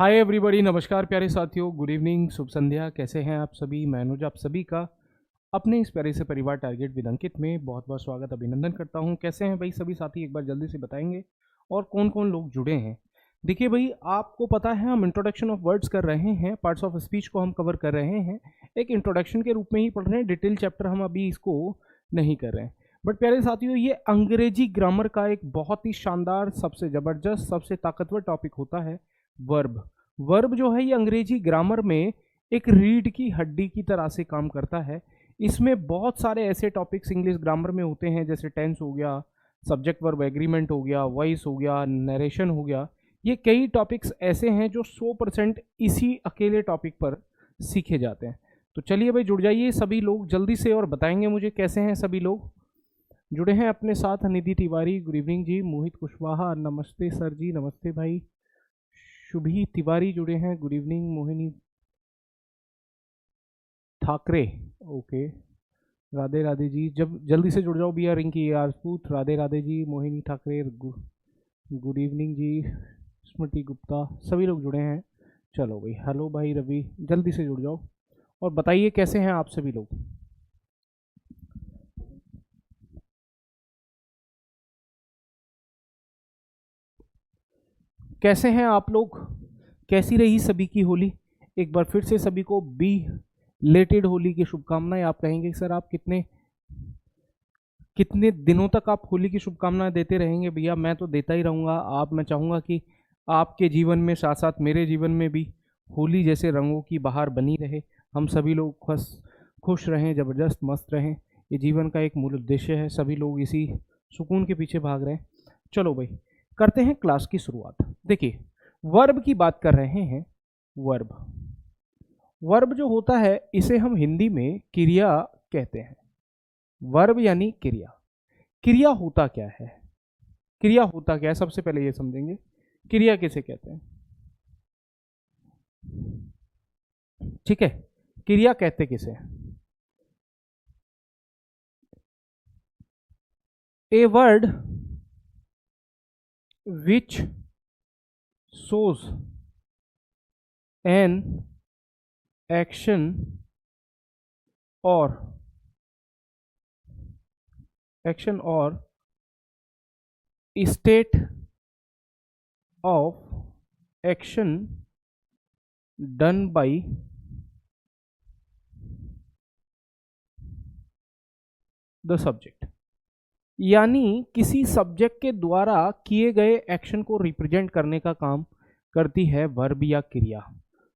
Hi everybody, नमस्कार प्यारे साथियों, गुड इवनिंग, शुभ संध्या। कैसे हैं आप सभी? मैं अनुज आप सभी का अपने इस प्यारे से परिवार टारगेट विद अंकित में बहुत बहुत स्वागत अभिनंदन करता हूं। कैसे हैं भाई सभी साथी? एक बार जल्दी से बताएंगे और कौन कौन लोग जुड़े हैं। देखिए भाई, आपको पता है हम इंट्रोडक्शन ऑफ वर्ड्स कर रहे हैं, पार्ट्स ऑफ स्पीच को हम कवर कर रहे हैं, एक इंट्रोडक्शन के रूप में ही पढ़ रहे हैं। डिटेल चैप्टर हम अभी इसको नहीं कर रहे हैं। बट प्यारे साथियों, ये अंग्रेजी ग्रामर का एक बहुत ही शानदार, सबसे ज़बरदस्त, सबसे ताकतवर टॉपिक होता है वर्ब। वर्ब जो है ये अंग्रेजी ग्रामर में एक रीढ़ की हड्डी की तरह से काम करता है। इसमें बहुत सारे ऐसे टॉपिक्स इंग्लिश ग्रामर में होते हैं, जैसे टेंस हो गया, सब्जेक्ट वर्ब एग्रीमेंट हो गया, वॉइस हो गया, नरेशन हो गया। ये कई टॉपिक्स ऐसे हैं जो 100% इसी अकेले टॉपिक पर सीखे जाते हैं। तो चलिए भाई, जुड़ जाइए सभी लोग जल्दी से और बताएंगे मुझे कैसे हैं सभी लोग। जुड़े हैं अपने साथ निधि तिवारी, गुड इवनिंग जी। मोहित कुशवाहा, नमस्ते सर जी, नमस्ते भाई। शुभी तिवारी जुड़े हैं, good evening. Mohini Thackeray, okay, Radhe Radhe ji. जब जल्दी से जुड़ जाओ भैया। रिंकी राजपूत, राधे राधे जी। Mohini Thackeray, good evening ji. स्मृति गुप्ता, सभी लोग जुड़े हैं। चलो भाई, हेलो भाई रवि, जल्दी से जुड़ जाओ और बताइए कैसे हैं आप सभी लोग। कैसे हैं आप लोग? कैसी रही सभी की होली? एक बार फिर से सभी को बी लेटेड होली की शुभकामनाएं। आप कहेंगे सर आप कितने कितने दिनों तक आप होली की शुभकामनाएं देते रहेंगे? भैया मैं तो देता ही रहूँगा। मैं चाहूँगा कि आपके जीवन में साथ साथ मेरे जीवन में भी होली जैसे रंगों की बहार बनी रहे। हम सभी लोग खुश रहें, ज़बरदस्त मस्त रहें। ये जीवन का एक मूल उद्देश्य है। सभी लोग इसी सुकून के पीछे भाग रहे हैं। चलो भाई, करते हैं क्लास की शुरुआत। देखिए, वर्ब की बात कर रहे हैं। वर्ब वर्ब जो होता है इसे हम हिंदी में क्रिया कहते हैं। वर्ब यानी क्रिया। क्रिया होता क्या है? क्रिया होता क्या है सबसे पहले ये समझेंगे। क्रिया किसे कहते हैं? ठीक है, क्रिया कहते किसे? A word which shows an action or state of action done by the subject। यानी किसी सब्जेक्ट के द्वारा किए गए एक्शन को रिप्रेजेंट करने का काम करती है वर्ब या क्रिया।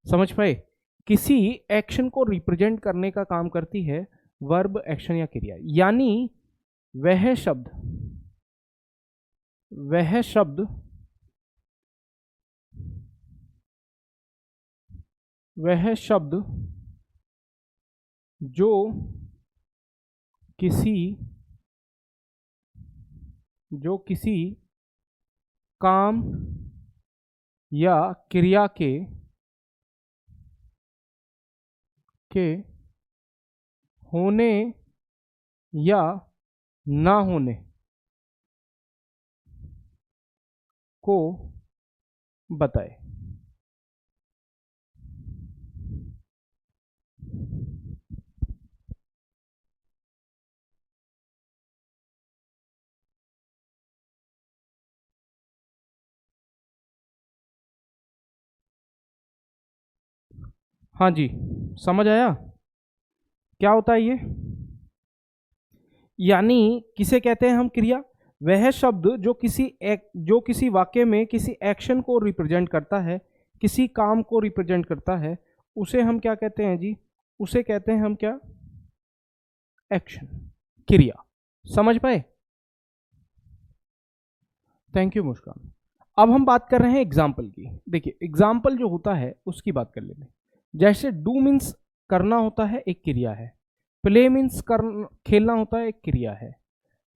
समझ पाए? किसी एक्शन को रिप्रेजेंट करने का काम करती है वर्ब, एक्शन या क्रिया। यानी वह शब्द जो किसी काम या क्रिया के होने या ना होने को बताए। हाँ जी, समझ आया क्या होता है ये? यानी किसे कहते हैं हम क्रिया? वह शब्द जो किसी वाक्य में किसी एक्शन को रिप्रेजेंट करता है, किसी काम को रिप्रेजेंट करता है, उसे हम क्या कहते हैं जी? उसे कहते हैं हम क्या? एक्शन, क्रिया। समझ पाए? थैंक यू मुस्कान। अब हम बात कर रहे हैं एग्जाम्पल की। देखिए, एग्जाम्पल जो होता है उसकी बात कर लेते हैं। जैसे डू मीन्स करना होता है, एक क्रिया है। प्ले मीन्स खेलना होता है, एक क्रिया है।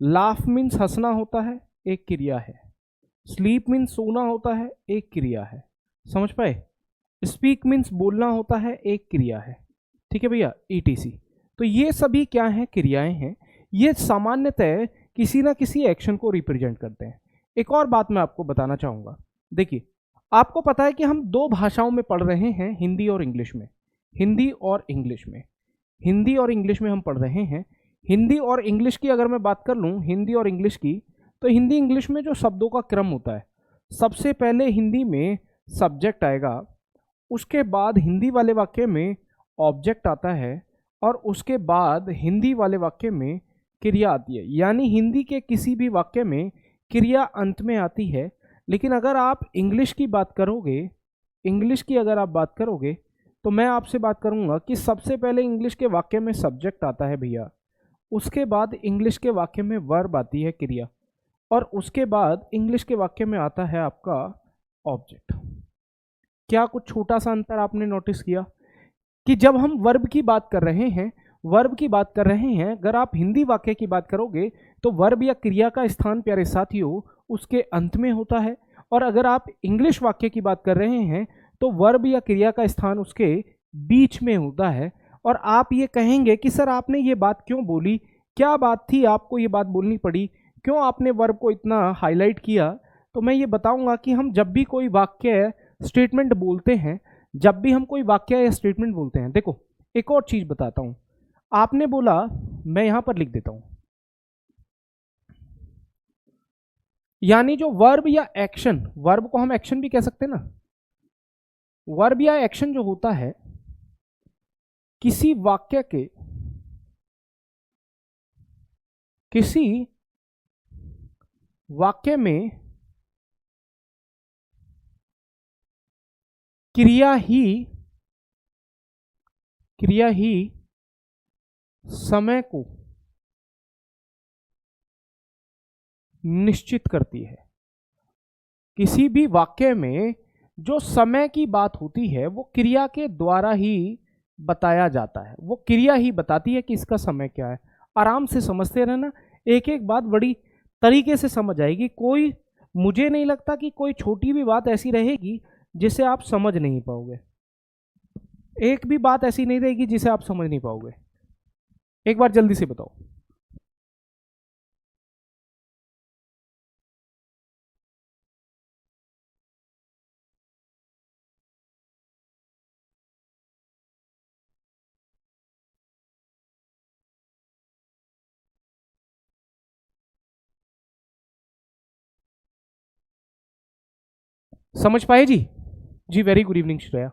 लाफ मीन्स हंसना होता है, एक क्रिया है। स्लीप मीन्स सोना होता है, एक क्रिया है। समझ पाए? स्पीक मीन्स बोलना होता है, एक क्रिया है। ठीक है भैया, ETC। तो ये सभी क्या हैं? क्रियाएं हैं। ये सामान्यतः किसी ना किसी एक्शन को रिप्रेजेंट करते हैं। एक और बात मैं आपको बताना चाहूंगा। देखिए, आपको पता है कि हम दो भाषाओं में पढ़ रहे हैं, हिंदी और इंग्लिश में। हिंदी और इंग्लिश में, हिंदी और इंग्लिश में हम पढ़ रहे हैं। हिंदी और इंग्लिश की अगर मैं बात कर लूँ, हिंदी और इंग्लिश की, तो हिंदी इंग्लिश में जो शब्दों का क्रम होता है, सबसे पहले हिंदी में सब्जेक्ट आएगा, उसके बाद हिंदी वाले वाक्य में ऑब्जेक्ट आता है, और उसके बाद हिंदी वाले वाक्य में क्रिया आती है। यानी हिंदी के किसी भी वाक्य में क्रिया अंत में आती है। लेकिन अगर आप इंग्लिश की बात करोगे, इंग्लिश की अगर आप बात करोगे, तो मैं आपसे बात करूंगा कि सबसे पहले इंग्लिश के वाक्य में सब्जेक्ट आता है भैया, उसके बाद इंग्लिश के वाक्य में वर्ब आती है, क्रिया, और उसके बाद इंग्लिश के वाक्य में आता है आपका ऑब्जेक्ट। क्या कुछ छोटा सा अंतर आपने नोटिस किया कि जब हम वर्ब की बात कर रहे हैं, वर्ब की बात कर रहे हैं, अगर आप हिंदी वाक्य की बात करोगे तो वर्ब या क्रिया का स्थान प्यारे साथियों उसके अंत में होता है, और अगर आप इंग्लिश वाक्य की बात कर रहे हैं तो वर्ब या क्रिया का स्थान उसके बीच में होता है। और आप ये कहेंगे कि सर आपने ये बात क्यों बोली, क्या बात थी आपको ये बात बोलनी पड़ी, क्यों आपने वर्ब को इतना हाईलाइट किया? तो मैं ये बताऊंगा कि हम जब भी कोई वाक्य स्टेटमेंट बोलते हैं, जब भी हम कोई वाक्य या स्टेटमेंट बोलते हैं, देखो एक और चीज बताता हूं। आपने बोला, मैं यहां पर लिख देता हूं, यानी जो वर्ब या एक्शन, वर्ब को हम एक्शन भी कह सकते हैं ना, वर्ब या एक्शन जो होता है किसी वाक्य के, किसी वाक्य में क्रिया ही समय को निश्चित करती है। किसी भी वाक्य में जो समय की बात होती है वो क्रिया के द्वारा ही बताया जाता है, वो क्रिया ही बताती है कि इसका समय क्या है। आराम से समझते रहना, एक एक बात बड़ी तरीके से समझ आएगी। कोई, मुझे नहीं लगता कि कोई छोटी भी बात ऐसी रहेगी जिसे आप समझ नहीं पाओगे, एक भी बात ऐसी नहीं रहेगी जिसे आप समझ नहीं पाओगे। एक बार जल्दी से बताओ। समझ पाए जी? जी वेरी गुड इवनिंग श्रेया,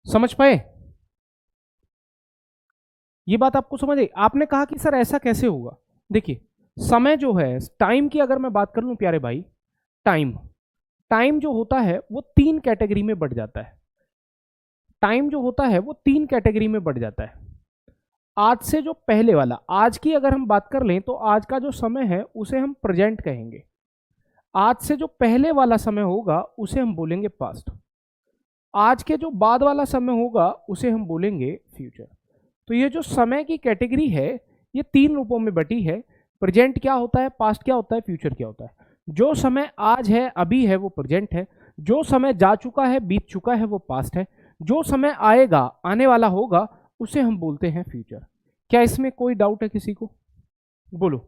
समझ पाए? ये बात आपको समझ आई? आपने कहा कि सर ऐसा कैसे होगा। देखिए, समय जो है, टाइम की अगर मैं बात कर लूं प्यारे भाई, टाइम, टाइम जो होता है वो तीन कैटेगरी में बढ़ जाता है। टाइम जो होता है वो तीन कैटेगरी में बढ़ जाता है। आज से जो पहले वाला, आज की अगर हम बात कर लें तो आज का जो समय है उसे हम प्रेजेंट कहेंगे। आज से जो पहले वाला समय होगा उसे हम बोलेंगे पास्ट। आज के जो बाद वाला समय होगा उसे हम बोलेंगे फ्यूचर। तो ये जो समय की कैटेगरी है ये तीन रूपों में बटी है। प्रेजेंट क्या होता है, पास्ट क्या होता है, फ्यूचर क्या होता है। जो समय आज है, अभी है, वो प्रेजेंट है। जो समय जा चुका है, बीत चुका है, वो पास्ट है। जो समय आएगा, आने वाला होगा, उसे हम बोलते हैं फ्यूचर। क्या इसमें कोई डाउट है किसी को? बोलो।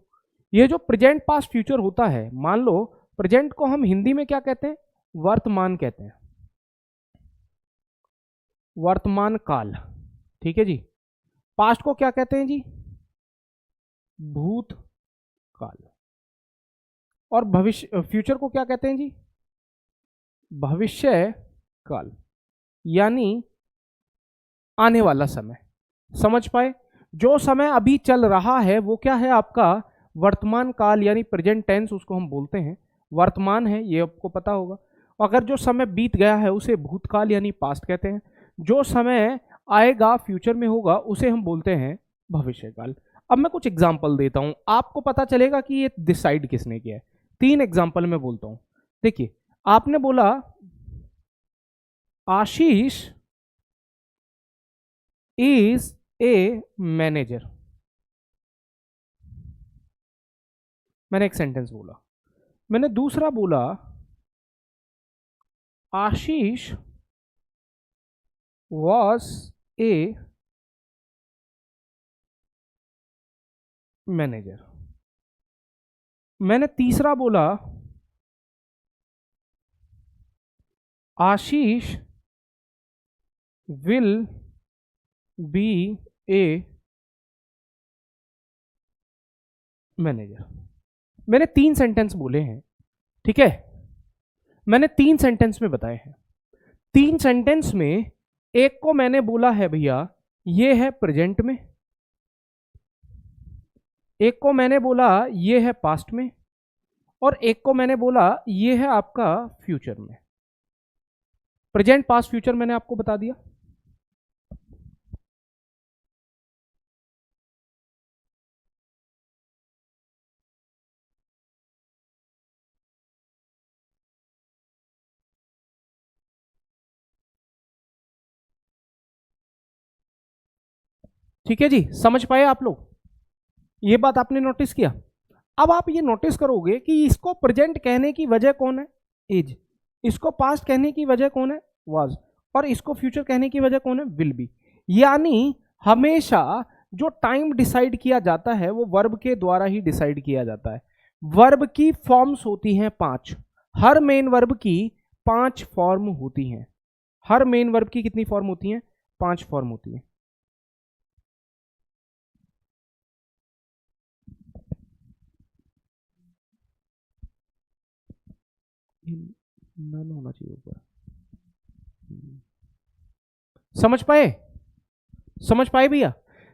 ये जो प्रेजेंट पास्ट फ्यूचर होता है, मान लो प्रेजेंट को हम हिंदी में क्या कहते हैं, वर्तमान कहते हैं, वर्तमान काल, ठीक है जी। पास्ट को क्या कहते हैं जी, भूत काल। और भविष्य, फ्यूचर को क्या कहते हैं जी, भविष्य काल, यानी आने वाला समय। समझ पाए? जो समय अभी चल रहा है वो क्या है आपका वर्तमान काल, यानी प्रेजेंट टेंस उसको हम बोलते हैं, वर्तमान है, ये आपको पता होगा। अगर जो समय बीत गया है उसे भूतकाल यानी पास्ट कहते हैं। जो समय आएगा, फ्यूचर में होगा, उसे हम बोलते हैं भविष्यकाल। अब मैं कुछ एग्जाम्पल देता हूं, आपको पता चलेगा कि ये डिसाइड किसने किया है। तीन एग्जाम्पल मैं बोलता हूं। देखिए, आपने बोला आशीष इज ए मैनेजर, मैंने एक सेंटेंस बोला। मैंने दूसरा बोला आशीष वॉज ए मैनेजर। मैंने तीसरा बोला आशीष विल बी ए मैनेजर। मैंने 3 सेंटेंस बोले हैं, ठीक है। मैंने 3 सेंटेंस में बताए हैं। 3 सेंटेंस में एक को मैंने बोला है भैया ये है प्रेजेंट में, एक को मैंने बोला ये है पास्ट में, और एक को मैंने बोला ये है आपका फ्यूचर में। प्रेजेंट, पास्ट, फ्यूचर मैंने आपको बता दिया। ठीक है जी, समझ पाए आप लोग? ये बात आपने नोटिस किया। अब आप ये नोटिस करोगे कि इसको प्रेजेंट कहने की वजह कौन है? इज। इसको पास्ट कहने की वजह कौन है? वाज। और इसको फ्यूचर कहने की वजह कौन है? Will be. यानी हमेशा जो टाइम डिसाइड किया जाता है वो वर्ब के द्वारा ही डिसाइड किया जाता है। वर्ब की फॉर्म्स होती हैं 5। हर मेन वर्ब की 5 फॉर्म होती हैं। हर मेन वर्ब की कितनी फॉर्म होती हैं? 5 फॉर्म होती हैं। नन होना चाहिए ऊपर। समझ पाए? समझ पाए भैया?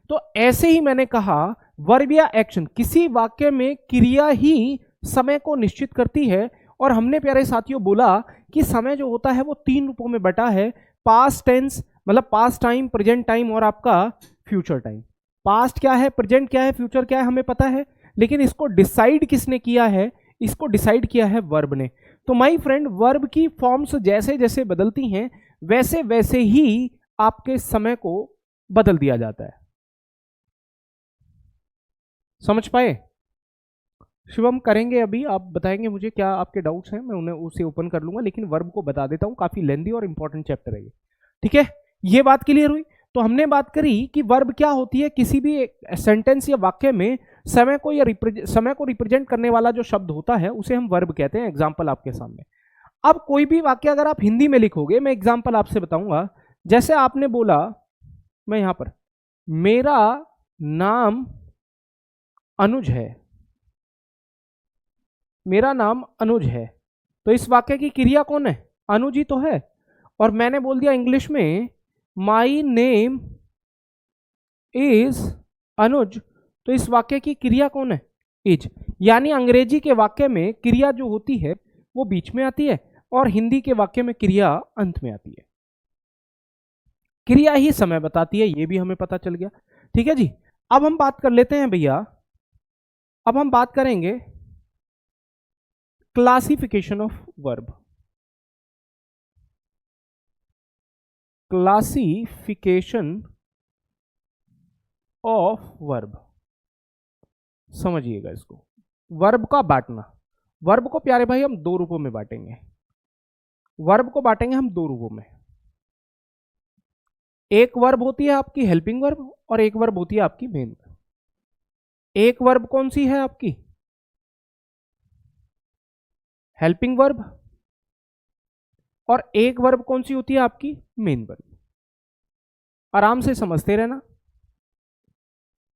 तो ऐसे ही मैंने कहा वर्ब या एक्शन, किसी वाक्य में क्रिया ही समय को निश्चित करती है। और हमने प्यारे साथियों बोला कि समय जो होता है वो 3 रूपों में बटा है। पास्ट टेंस मतलब पास्ट टाइम, प्रेजेंट टाइम और आपका फ्यूचर टाइम। पास्ट क्या है, प्रेजेंट क्या है, फ्यूचर क्या है, हमें पता है, लेकिन इसको डिसाइड किसने किया है? इसको डिसाइड किया है वर्ब ने। तो माय फ्रेंड, वर्ब की फॉर्म्स जैसे जैसे बदलती हैं वैसे वैसे ही आपके समय को बदल दिया जाता है। समझ पाए? शिवम करेंगे अभी, आप बताएंगे मुझे क्या आपके डाउट्स हैं, मैं उन्हें उसे ओपन कर लूंगा, लेकिन वर्ब को बता देता हूं, काफी लेंदी और इंपॉर्टेंट चैप्टर है ये। ठीक है, ये बात क्लियर हुई। तो हमने बात करी कि वर्ब क्या होती है, किसी भी सेंटेंस या वाक्य में समय को या समय को रिप्रेजेंट करने वाला जो शब्द होता है उसे हम वर्ब कहते हैं। एग्जाम्पल आपके सामने। अब कोई भी वाक्य अगर आप हिंदी में लिखोगे, मैं एग्जाम्पल आपसे बताऊंगा। जैसे आपने बोला, मैं यहां पर, मेरा नाम अनुज है, मेरा नाम अनुज है, तो इस वाक्य की क्रिया कौन है? अनुज ही तो है। और मैंने बोल दिया इंग्लिश में माई नेम इज अनुज, तो इस वाक्य की क्रिया कौन है? इज। यानी अंग्रेजी के वाक्य में क्रिया जो होती है वो बीच में आती है और हिंदी के वाक्य में क्रिया अंत में आती है। क्रिया ही समय बताती है, ये भी हमें पता चल गया। ठीक है जी, अब हम बात कर लेते हैं भैया, अब हम बात करेंगे classification of verb. Classification of verb, समझिएगा इसको। वर्ब का बांटना, वर्ब को प्यारे भाई हम 2 रूपों में बांटेंगे। वर्ब को बांटेंगे हम 2 रूपों में। एक वर्ब होती है आपकी हेल्पिंग वर्ब और एक वर्ब होती है आपकी मेन वर्ब। एक वर्ब कौन सी है आपकी? Helping verb. और एक वर्ब कौन सी होती है आपकी? Main verb. आराम से समझते रहना।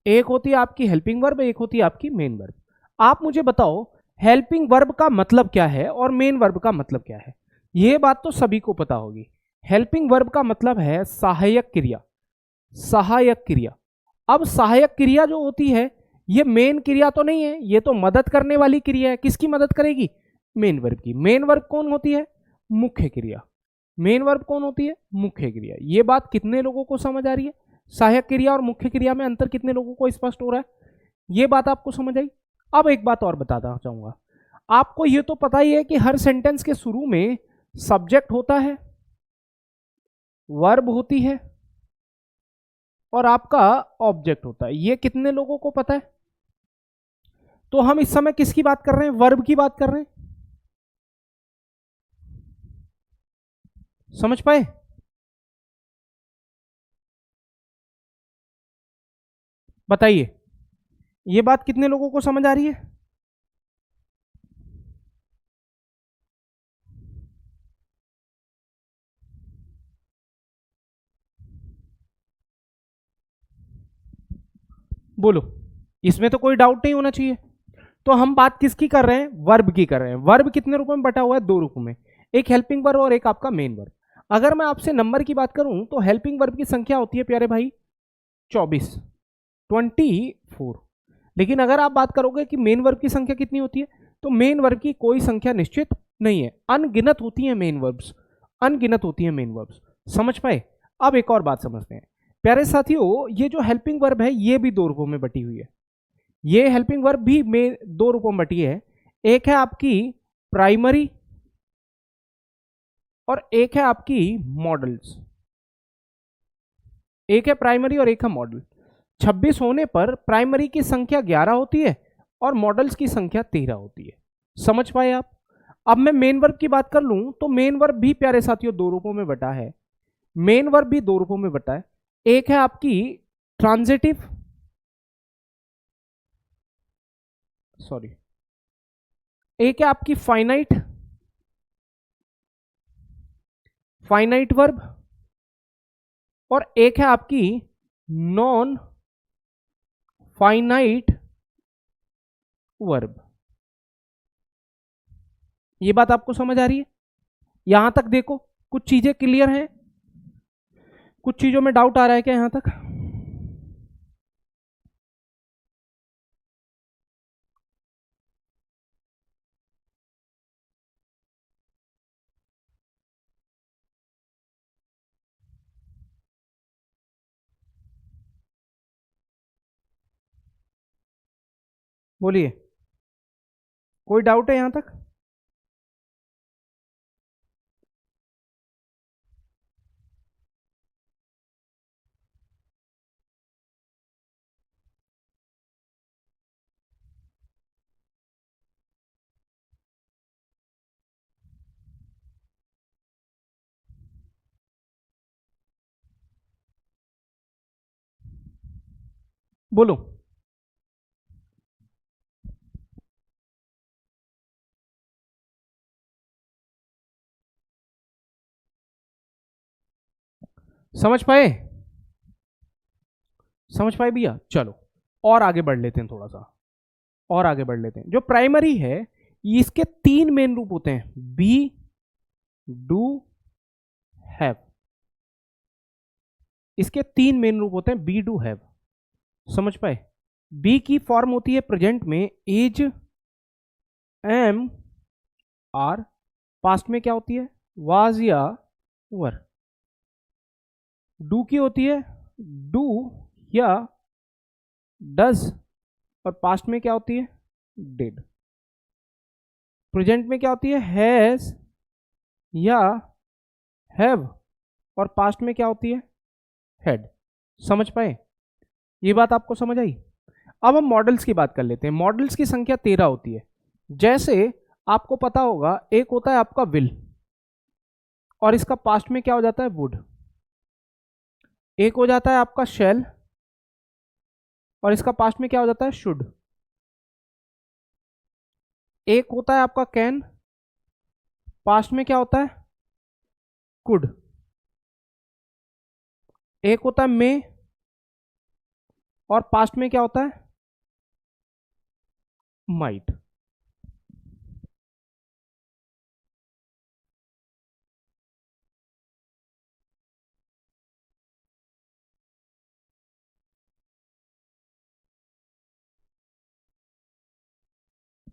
एक होती है आपकी हेल्पिंग वर्ब, एक होती है आपकी मेन वर्ब। आप मुझे बताओ हेल्पिंग वर्ब का मतलब क्या है और मेन वर्ब का मतलब क्या है? यह बात तो सभी को पता होगी। हेल्पिंग वर्ब का मतलब है सहायक क्रिया, सहायक क्रिया। अब सहायक क्रिया जो होती है ये मेन क्रिया तो नहीं है, ये तो मदद करने वाली क्रिया है। किसकी मदद करेगी? मेन वर्ब की। मेन वर्ब कौन होती है? मुख्य क्रिया। मेन वर्ब कौन होती है? मुख्य क्रिया। ये बात कितने लोगों को समझ आ रही है? सहायक क्रिया और मुख्य क्रिया में अंतर कितने लोगों को स्पष्ट हो रहा है? ये बात आपको समझ आई? अब एक बात और बताना चाहूंगा आपको। ये तो पता ही है कि हर सेंटेंस के शुरू में सब्जेक्ट होता है, वर्ब होती है और आपका ऑब्जेक्ट होता है। ये कितने लोगों को पता है? तो हम इस समय किसकी बात कर रहे हैं? वर्ब की बात कर रहे हैं। समझ पाए? बताइए, ये बात कितने लोगों को समझ आ रही है? बोलो, इसमें तो कोई डाउट नहीं होना चाहिए। तो हम बात किसकी कर रहे हैं? वर्ब की कर रहे हैं। वर्ब कितने रूपों में बटा हुआ है? 2 रूपों में, एक हेल्पिंग वर्ब और एक आपका मेन वर्ब। अगर मैं आपसे नंबर की बात करूं तो हेल्पिंग वर्ब की संख्या होती है प्यारे भाई 24, 24। लेकिन अगर आप बात करोगे कि मेन वर्ब की संख्या कितनी होती है, तो मेन वर्ब की कोई संख्या निश्चित नहीं है, अनगिनत होती है मेन वर्ब्स, अनगिनत होती है मेन वर्ब्स। समझ पाए? अब एक और बात समझते हैं प्यारे साथियों, ये जो हेल्पिंग वर्ब है ये भी 2 रूपों में बटी हुई है। ये हेल्पिंग वर्ब भी में 2 रूपों में बटी है। एक है आपकी प्राइमरी और एक है आपकी मॉडल्स। एक है प्राइमरी और एक है मॉडल। 26 होने पर प्राइमरी की संख्या 11 होती है और मॉडल्स की संख्या 13 होती है। समझ पाए आप? अब मैं मेन वर्ब की बात कर लूं तो मेन वर्ब भी प्यारे साथियों 2 रूपों में बटा है। मेन वर्ब भी 2 रूपों में बटा है। एक है आपकी ट्रांजिटिव, सॉरी, एक है आपकी फाइनाइट, फाइनाइट वर्ब, और एक है आपकी नॉन फाइनाइट वर्ब। ये बात आपको समझ आ रही है? यहां तक देखो कुछ चीजें क्लियर हैं? कुछ चीजों में डाउट आ रहा है क्या यहां तक? बोलिए, कोई डाउट है यहां तक? बोलो। समझ पाए? समझ पाए भैया? चलो और आगे बढ़ लेते हैं, थोड़ा सा और आगे बढ़ लेते हैं। जो प्राइमरी है इसके 3 मेन रूप होते हैं, बी, डू, हैव। इसके 3 मेन रूप होते हैं, बी, डू, हैव। समझ पाए? बी की फॉर्म होती है प्रेजेंट में इज, एम, आर। पास्ट में क्या होती है? वाज या वर। डू की होती है डू या डज, और पास्ट में क्या होती है? डिड। प्रेजेंट में क्या होती है? हैज या हैव, और पास्ट में क्या होती है? हैड। समझ पाए? ये बात आपको समझ आई? अब हम मॉडल्स की बात कर लेते हैं। मॉडल्स की संख्या 13 होती है। जैसे आपको पता होगा, एक होता है आपका विल, और इसका पास्ट में क्या हो जाता है? वुड। एक हो जाता है आपका शेल, और इसका पास्ट में क्या हो जाता है? शुड। एक होता है आपका कैन, पास्ट में क्या होता है? कुड। एक होता है मे, और पास्ट में क्या होता है? माइट।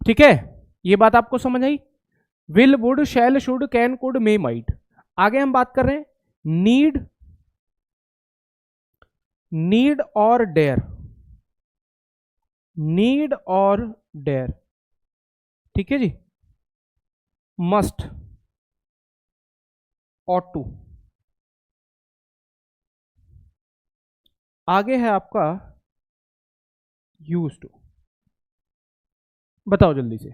ठीक है, ये बात आपको समझ आई? Will, would, shall, should, can, could, may, might. आगे हम बात कर रहे हैं नीड, नीड और डेयर, नीड और डेयर। ठीक है जी। Must, ought to. आगे है आपका यूज टू। बताओ जल्दी से।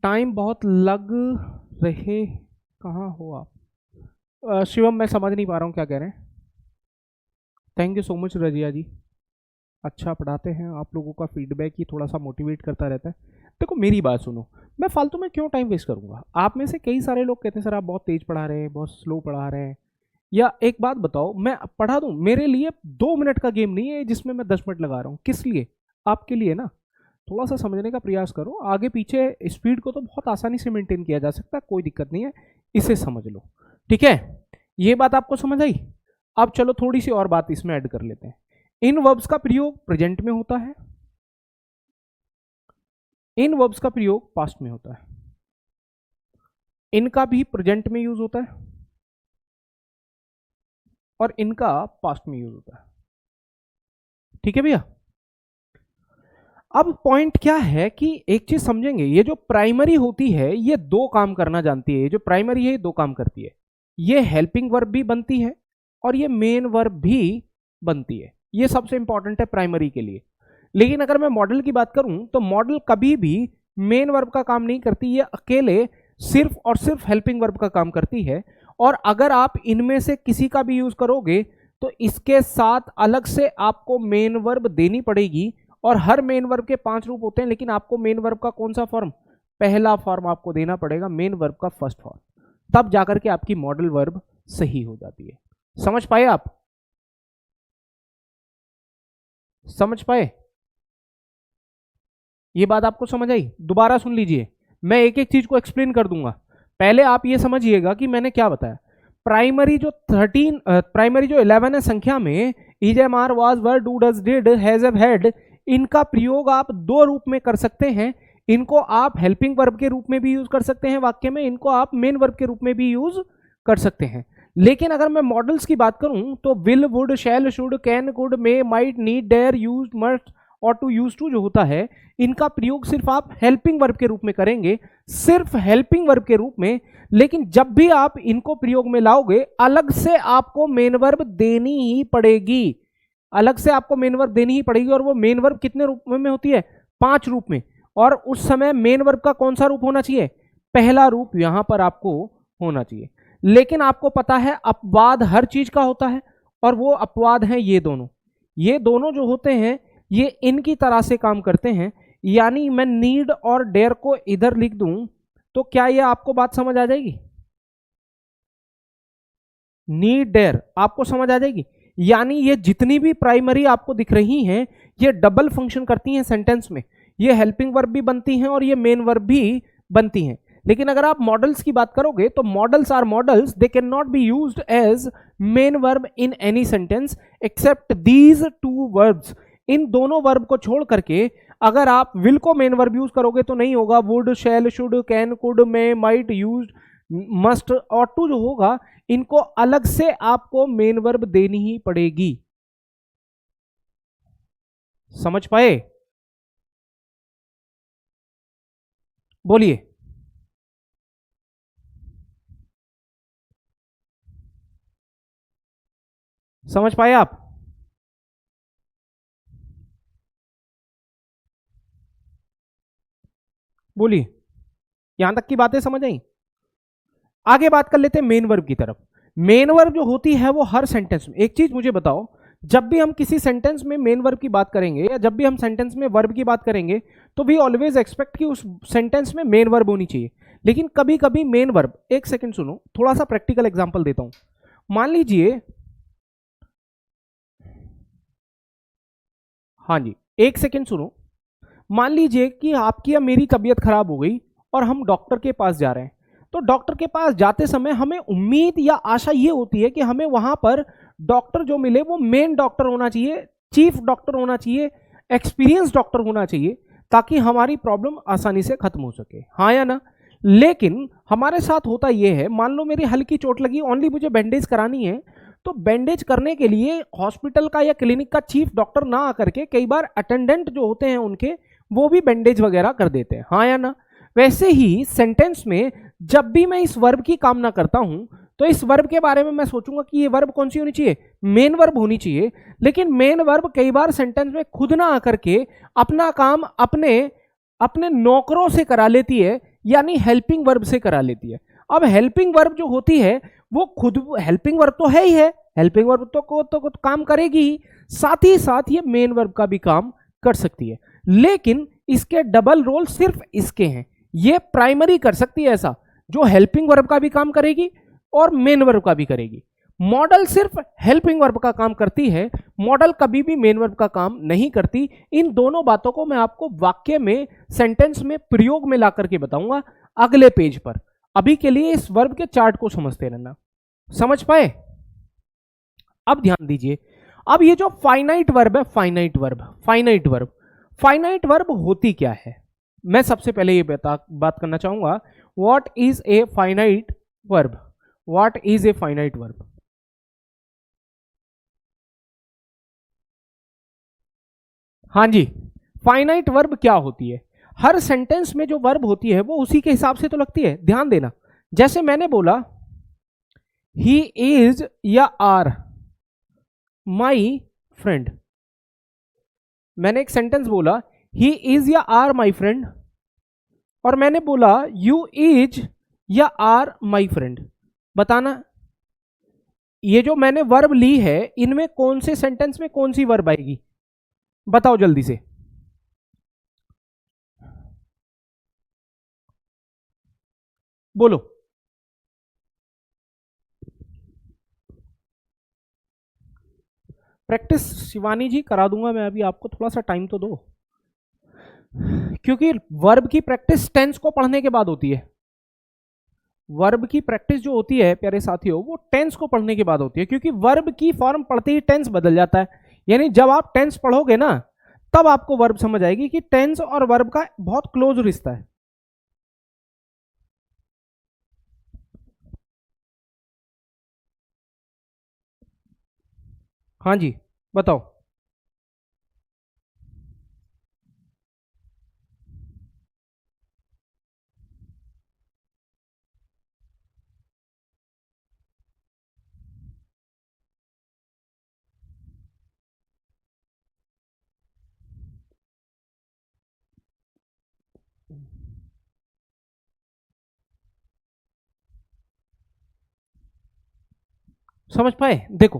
टाइम बहुत लग रहे, कहाँ हो आप? शिवम, मैं समझ नहीं पा रहा हूँ क्या कह रहे हैं। Thank you so much Razia ji, अच्छा पढ़ाते हैं। आप लोगों का फीडबैक ही थोड़ा सा मोटिवेट करता रहता है। देखो मेरी बात सुनो, मैं फालतू में क्यों टाइम वेस्ट करूंगा। आप में से कई सारे लोग कहते हैं सर आप बहुत तेज पढ़ा रहे हैं, बहुत स्लो पढ़ा रहे हैं। या एक बात बताओ, मैं पढ़ा दूं, मेरे लिए 2 मिनट का गेम नहीं है जिसमें मैं 10 मिनट लगा रहा हूँ। किस लिए? आपके लिए ना। थोड़ा सा समझने का प्रयास करो, आगे पीछे स्पीड को तो बहुत आसानी से मेंटेन किया जा सकता है, कोई दिक्कत नहीं है, इसे समझ लो। ठीक है, ये बात आपको समझ आई। अब चलो थोड़ी सी और बात इसमें ऐड कर लेते हैं। इन वर्ब्स का प्रयोग प्रेजेंट में होता है, इन वर्ब्स का प्रयोग पास्ट में होता है, इनका भी प्रेजेंट में यूज होता है और इनका पास्ट में यूज होता है। ठीक है भैया। अब पॉइंट क्या है कि एक चीज समझेंगे, ये जो प्राइमरी होती है ये 2 काम करना जानती है। ये जो प्राइमरी है ये 2 काम करती है, ये हेल्पिंग वर्ब भी बनती है और ये मेन वर्ब भी बनती है। ये सबसे इंपॉर्टेंट है प्राइमरी के लिए। लेकिन अगर मैं मॉडल की बात करूं तो मॉडल कभी भी मेन वर्ब का काम नहीं करती, ये अकेले सिर्फ और सिर्फ हेल्पिंग वर्ब का काम करती है। और अगर आप इनमें से किसी का भी यूज करोगे तो इसके साथ अलग से आपको मेन वर्ब देनी पड़ेगी। और हर मेन वर्ब के 5 रूप होते हैं, लेकिन आपको मेन वर्ब का कौन सा फॉर्म? पहला फॉर्म आपको देना पड़ेगा, मेन वर्ब का फर्स्ट फॉर्म। तब जाकर के आपकी मॉडल वर्ब सही हो जाती है। समझ पाए आप? समझ पाए? ये बात आपको समझ आई? दोबारा सुन लीजिए, मैं एक एक चीज को एक्सप्लेन कर दूंगा। पहले आप ये समझिएगा कि मैंने क्या बताया। प्राइमरी जो 11 है संख्या में, is am are was were do does did has have had, इनका प्रयोग आप 2 रूप में कर सकते हैं। इनको आप हेल्पिंग वर्ब के रूप में भी यूज कर सकते हैं वाक्य में, इनको आप मेन वर्ब के रूप में भी यूज कर सकते हैं। लेकिन अगर मैं मॉडल्स की बात करूं तो will, would, shall, should, can, could, may, might, need, dare, used, must ought to used to जो होता है, इनका प्रयोग सिर्फ आप हेल्पिंग वर्ब के रूप में करेंगे, सिर्फ हेल्पिंग वर्ब के रूप में। लेकिन जब भी आप इनको प्रयोग में लाओगे अलग से आपको मेन वर्ब देनी ही पड़ेगी, अलग से आपको मेन वर्ब देनी ही पड़ेगी। और वो मेन वर्ब कितने रूप में होती है? 5 रूप में। और उस समय मेन वर्ब का कौन सा रूप होना चाहिए? पहला रूप यहां पर आपको होना चाहिए। लेकिन आपको पता है अपवाद हर चीज का होता है, और वो अपवाद हैं ये दोनों। ये दोनों जो होते हैं ये इनकी तरह से काम करते हैं। यानी मैं नीड और डेयर को इधर लिख दूं तो क्या ये आपको बात समझ आ जाएगी? नीड, डेयर आपको समझ आ जाएगी। यानी ये जितनी भी प्राइमरी आपको दिख रही हैं ये डबल फंक्शन करती हैं सेंटेंस में। ये हेल्पिंग वर्ब भी बनती हैं और ये मेन वर्ब भी बनती हैं। लेकिन अगर आप मॉडल्स की बात करोगे तो models are models, they can not be used as main verb in any sentence except these 2 verbs. इन दोनों वर्ब को छोड़ करके अगर आप विल को मेन वर्ब यूज करोगे तो नहीं होगा। Would, shall, should, can, could, may, might, used, must ought to जो होगा इनको अलग से आपको मेन वर्ब देनी ही पड़ेगी। समझ पाए? बोलिए। समझ पाए आप? बोलिए। यहां तक की बातें समझ आई? आगे बात कर लेते हैं मेन वर्ब की तरफ। मेन वर्ब जो होती है वो हर सेंटेंस में, एक चीज मुझे बताओ, जब भी हम किसी सेंटेंस में मेन वर्ब की बात करेंगे या जब भी हम सेंटेंस में वर्ब की बात करेंगे तो वी ऑलवेज एक्सपेक्ट कि उस सेंटेंस में मेन वर्ब होनी चाहिए। लेकिन कभी कभी मेन वर्ब, एक सेकंड सुनो, थोड़ा सा प्रैक्टिकल एग्जांपल देता हूं। मान लीजिए, हाँ जी एक सेकंड सुनो, मान लीजिए कि आपकी या मेरी तबीयत खराब हो गई और हम डॉक्टर के पास जा रहे हैं। तो डॉक्टर के पास जाते समय हमें उम्मीद या आशा ये होती है कि हमें वहां पर डॉक्टर जो मिले वो मेन डॉक्टर होना चाहिए, चीफ डॉक्टर होना चाहिए, एक्सपीरियंस डॉक्टर होना चाहिए, ताकि हमारी प्रॉब्लम आसानी से खत्म हो सके। हाँ या ना? लेकिन हमारे साथ होता यह है, मान लो मेरी हल्की चोट लगी, ओनली मुझे बैंडेज करानी है, तो बैंडेज करने के लिए हॉस्पिटल का या क्लिनिक का चीफ डॉक्टर ना आकर के कई बार अटेंडेंट जो होते हैं उनके वो भी बैंडेज वगैरह कर देते हैं। हाँ या ना? वैसे ही सेंटेंस में जब भी मैं इस वर्ब की कामना करता हूं तो इस वर्ब के बारे में मैं सोचूंगा कि ये वर्ब कौन सी होनी चाहिए? मेन वर्ब होनी चाहिए। लेकिन मेन वर्ब कई बार सेंटेंस में खुद ना आकर के अपना काम अपने अपने नौकरों से करा लेती है, यानी हेल्पिंग वर्ब से करा लेती है। अब हेल्पिंग वर्ब जो होती है वो खुद हेल्पिंग वर्ब तो है ही है, हेल्पिंग वर्ब तो काम करेगी ही, साथ ही साथ ये मेन वर्ब का भी काम कर सकती है। लेकिन इसके डबल रोल सिर्फ इसके हैं। ये प्राइमरी कर सकती है ऐसा, जो हेल्पिंग वर्ब का भी काम करेगी और मेन वर्ब का भी करेगी। मॉडल सिर्फ हेल्पिंग वर्ब का काम करती है, मॉडल कभी भी मेन वर्ब का काम नहीं करती। इन दोनों बातों को मैं आपको वाक्य में, सेंटेंस में, प्रयोग में ला करके बताऊंगा अगले पेज पर। अभी के लिए इस वर्ब के चार्ट को समझते रहना। समझ पाए? अब ध्यान दीजिए, अब ये जो फाइनाइट वर्ब है, फाइनाइट वर्ब होती क्या है, मैं सबसे पहले ये बात करना चाहूंगा। What is a finite verb? What is a finite verb? हाँ जी, फाइनाइट वर्ब क्या होती है? हर सेंटेंस में जो वर्ब होती है वो उसी के हिसाब से तो लगती है। ध्यान देना, जैसे मैंने बोला ही इज या आर माई फ्रेंड, मैंने एक सेंटेंस बोला ही इज या आर माई फ्रेंड, और मैंने बोला यू इज या आर माई फ्रेंड। बताना, ये जो मैंने वर्ब ली है इनमें कौन से सेंटेंस में कौन सी वर्ब आएगी? बताओ जल्दी से। बोलो। प्रैक्टिस शिवानी जी करा दूंगा मैं अभी, आपको थोड़ा सा टाइम तो दो, क्योंकि वर्ब की प्रैक्टिस टेंस को पढ़ने के बाद होती है। वर्ब की प्रैक्टिस जो होती है प्यारे साथियों, वो टेंस को पढ़ने के बाद होती है, क्योंकि वर्ब की फॉर्म पढ़ते ही टेंस बदल जाता है। यानी जब आप टेंस पढ़ोगे ना, तब आपको वर्ब समझ आएगी कि टेंस और वर्ब का बहुत क्लोज रिश्ता है। हाँ जी, बताओ। समझ पाए? देखो,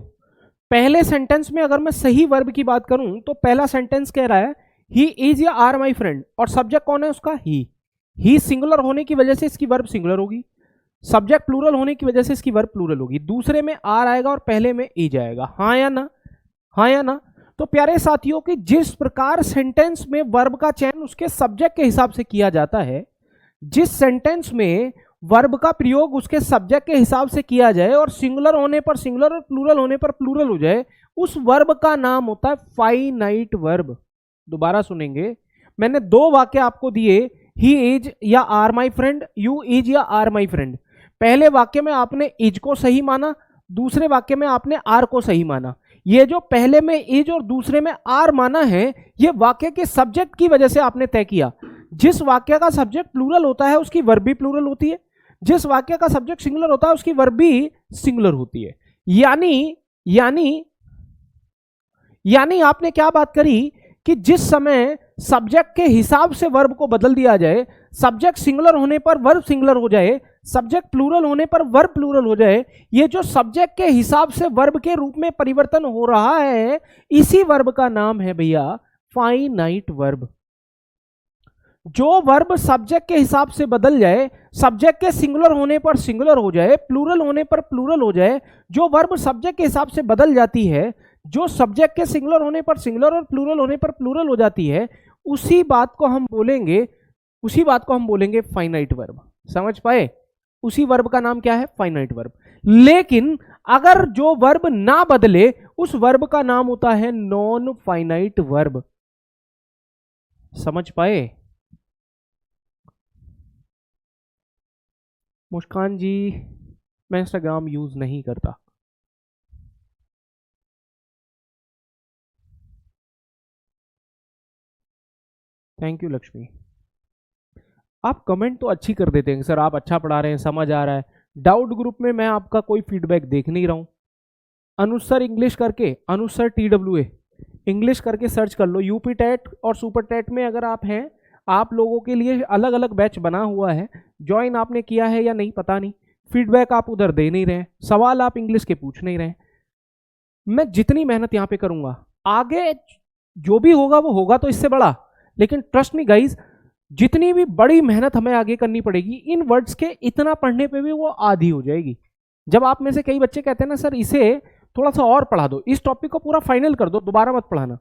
पहले सेंटेंस में अगर मैं सही वर्ब की बात करूं तो पहला सेंटेंस कह रहा है ही इज या आर माई फ्रेंड, और सब्जेक्ट कौन है उसका? ही सिंगुलर होने की वजह से इसकी वर्ब सिंगुलर होगी, सब्जेक्ट प्लूरल होने की वजह से इसकी वर्ब प्लूरल होगी। दूसरे में आर आएगा और पहले में इज आएगा। हाँ या ना? हाँ या ना? तो प्यारे साथियों कि जिस प्रकार सेंटेंस में वर्ब का चयन उसके सब्जेक्ट के हिसाब से किया जाता है, जिस सेंटेंस में वर्ब का प्रयोग उसके सब्जेक्ट के हिसाब से किया जाए और सिंगुलर होने पर सिंगुलर और प्लूरल होने पर प्लूरल हो जाए, उस वर्ब का नाम होता है फाइनाइट वर्ब। दोबारा सुनेंगे, मैंने दो वाक्य आपको दिए, ही इज या are my friend, you is या आर माई फ्रेंड। पहले वाक्य में आपने इज को सही माना, दूसरे वाक्य में आपने आर को सही माना। ये जो पहले में इज और दूसरे में आर माना है, ये वाक्य के सब्जेक्ट की वजह से आपने तय किया। जिस वाक्य का सब्जेक्ट प्लूरल होता है उसकी वर्ब भी प्लूरल होती है, जिस वाक्य का सब्जेक्ट सिंगुलर होता है उसकी वर्ब भी सिंगुलर होती है। यानी यानी यानी आपने क्या बात करी कि जिस समय सब्जेक्ट के हिसाब से वर्ब को बदल दिया जाए, सब्जेक्ट सिंगुलर होने पर वर्ब सिंगुलर हो जाए, सब्जेक्ट प्लूरल होने पर वर्ब प्लूरल हो जाए, ये जो सब्जेक्ट के हिसाब से वर्ब के रूप में परिवर्तन हो रहा है, इसी वर्ब का नाम है भैया फाइनाइट वर्ब। जो वर्ब सब्जेक्ट के हिसाब से बदल जाए, सब्जेक्ट के सिंगुलर होने पर सिंगुलर हो जाए, प्लूरल होने पर प्लूरल हो जाए, जो वर्ब सब्जेक्ट के हिसाब से बदल जाती है, जो सब्जेक्ट के सिंगुलर होने पर सिंगुलर और प्लूरल होने पर प्लूरल हो जाती है, उसी बात को हम बोलेंगे फाइनाइट वर्ब। समझ पाए? उसी वर्ब का नाम क्या है? Finite verb. लेकिन अगर जो वर्ब ना बदले, उस वर्ब का नाम होता है नॉन फाइनाइट वर्ब। समझ पाए? मुस्कान जी, मैं इंस्टाग्राम यूज नहीं करता। Thank you Lakshmi. आप कमेंट तो अच्छी कर देते हैं सर, आप अच्छा पढ़ा रहे हैं, समझ आ रहा है। डाउट ग्रुप में मैं आपका कोई फीडबैक देख नहीं रहा हूं। अनुसर इंग्लिश करके, अनुसर TWA इंग्लिश करके सर्च कर लो। यूपी टेट और सुपर टेट में अगर आप हैं, आप लोगों के लिए अलग अलग बैच बना हुआ है, ज्वाइन आपने किया है या नहीं पता नहीं। फीडबैक आप उधर दे नहीं रहे, सवाल आप इंग्लिश के पूछ नहीं रहे। मैं जितनी मेहनत यहाँ पे करूंगा, आगे जो भी होगा वो होगा तो इससे बड़ा, लेकिन ट्रस्ट मी गाइज, जितनी भी बड़ी मेहनत हमें आगे करनी पड़ेगी, इन वर्ड्स के इतना पढ़ने पे भी वो आधी हो जाएगी। जब आप में से कई बच्चे कहते हैं ना सर इसे थोड़ा सा और पढ़ा दो, इस टॉपिक को पूरा फाइनल कर दो, दोबारा मत पढ़ाना,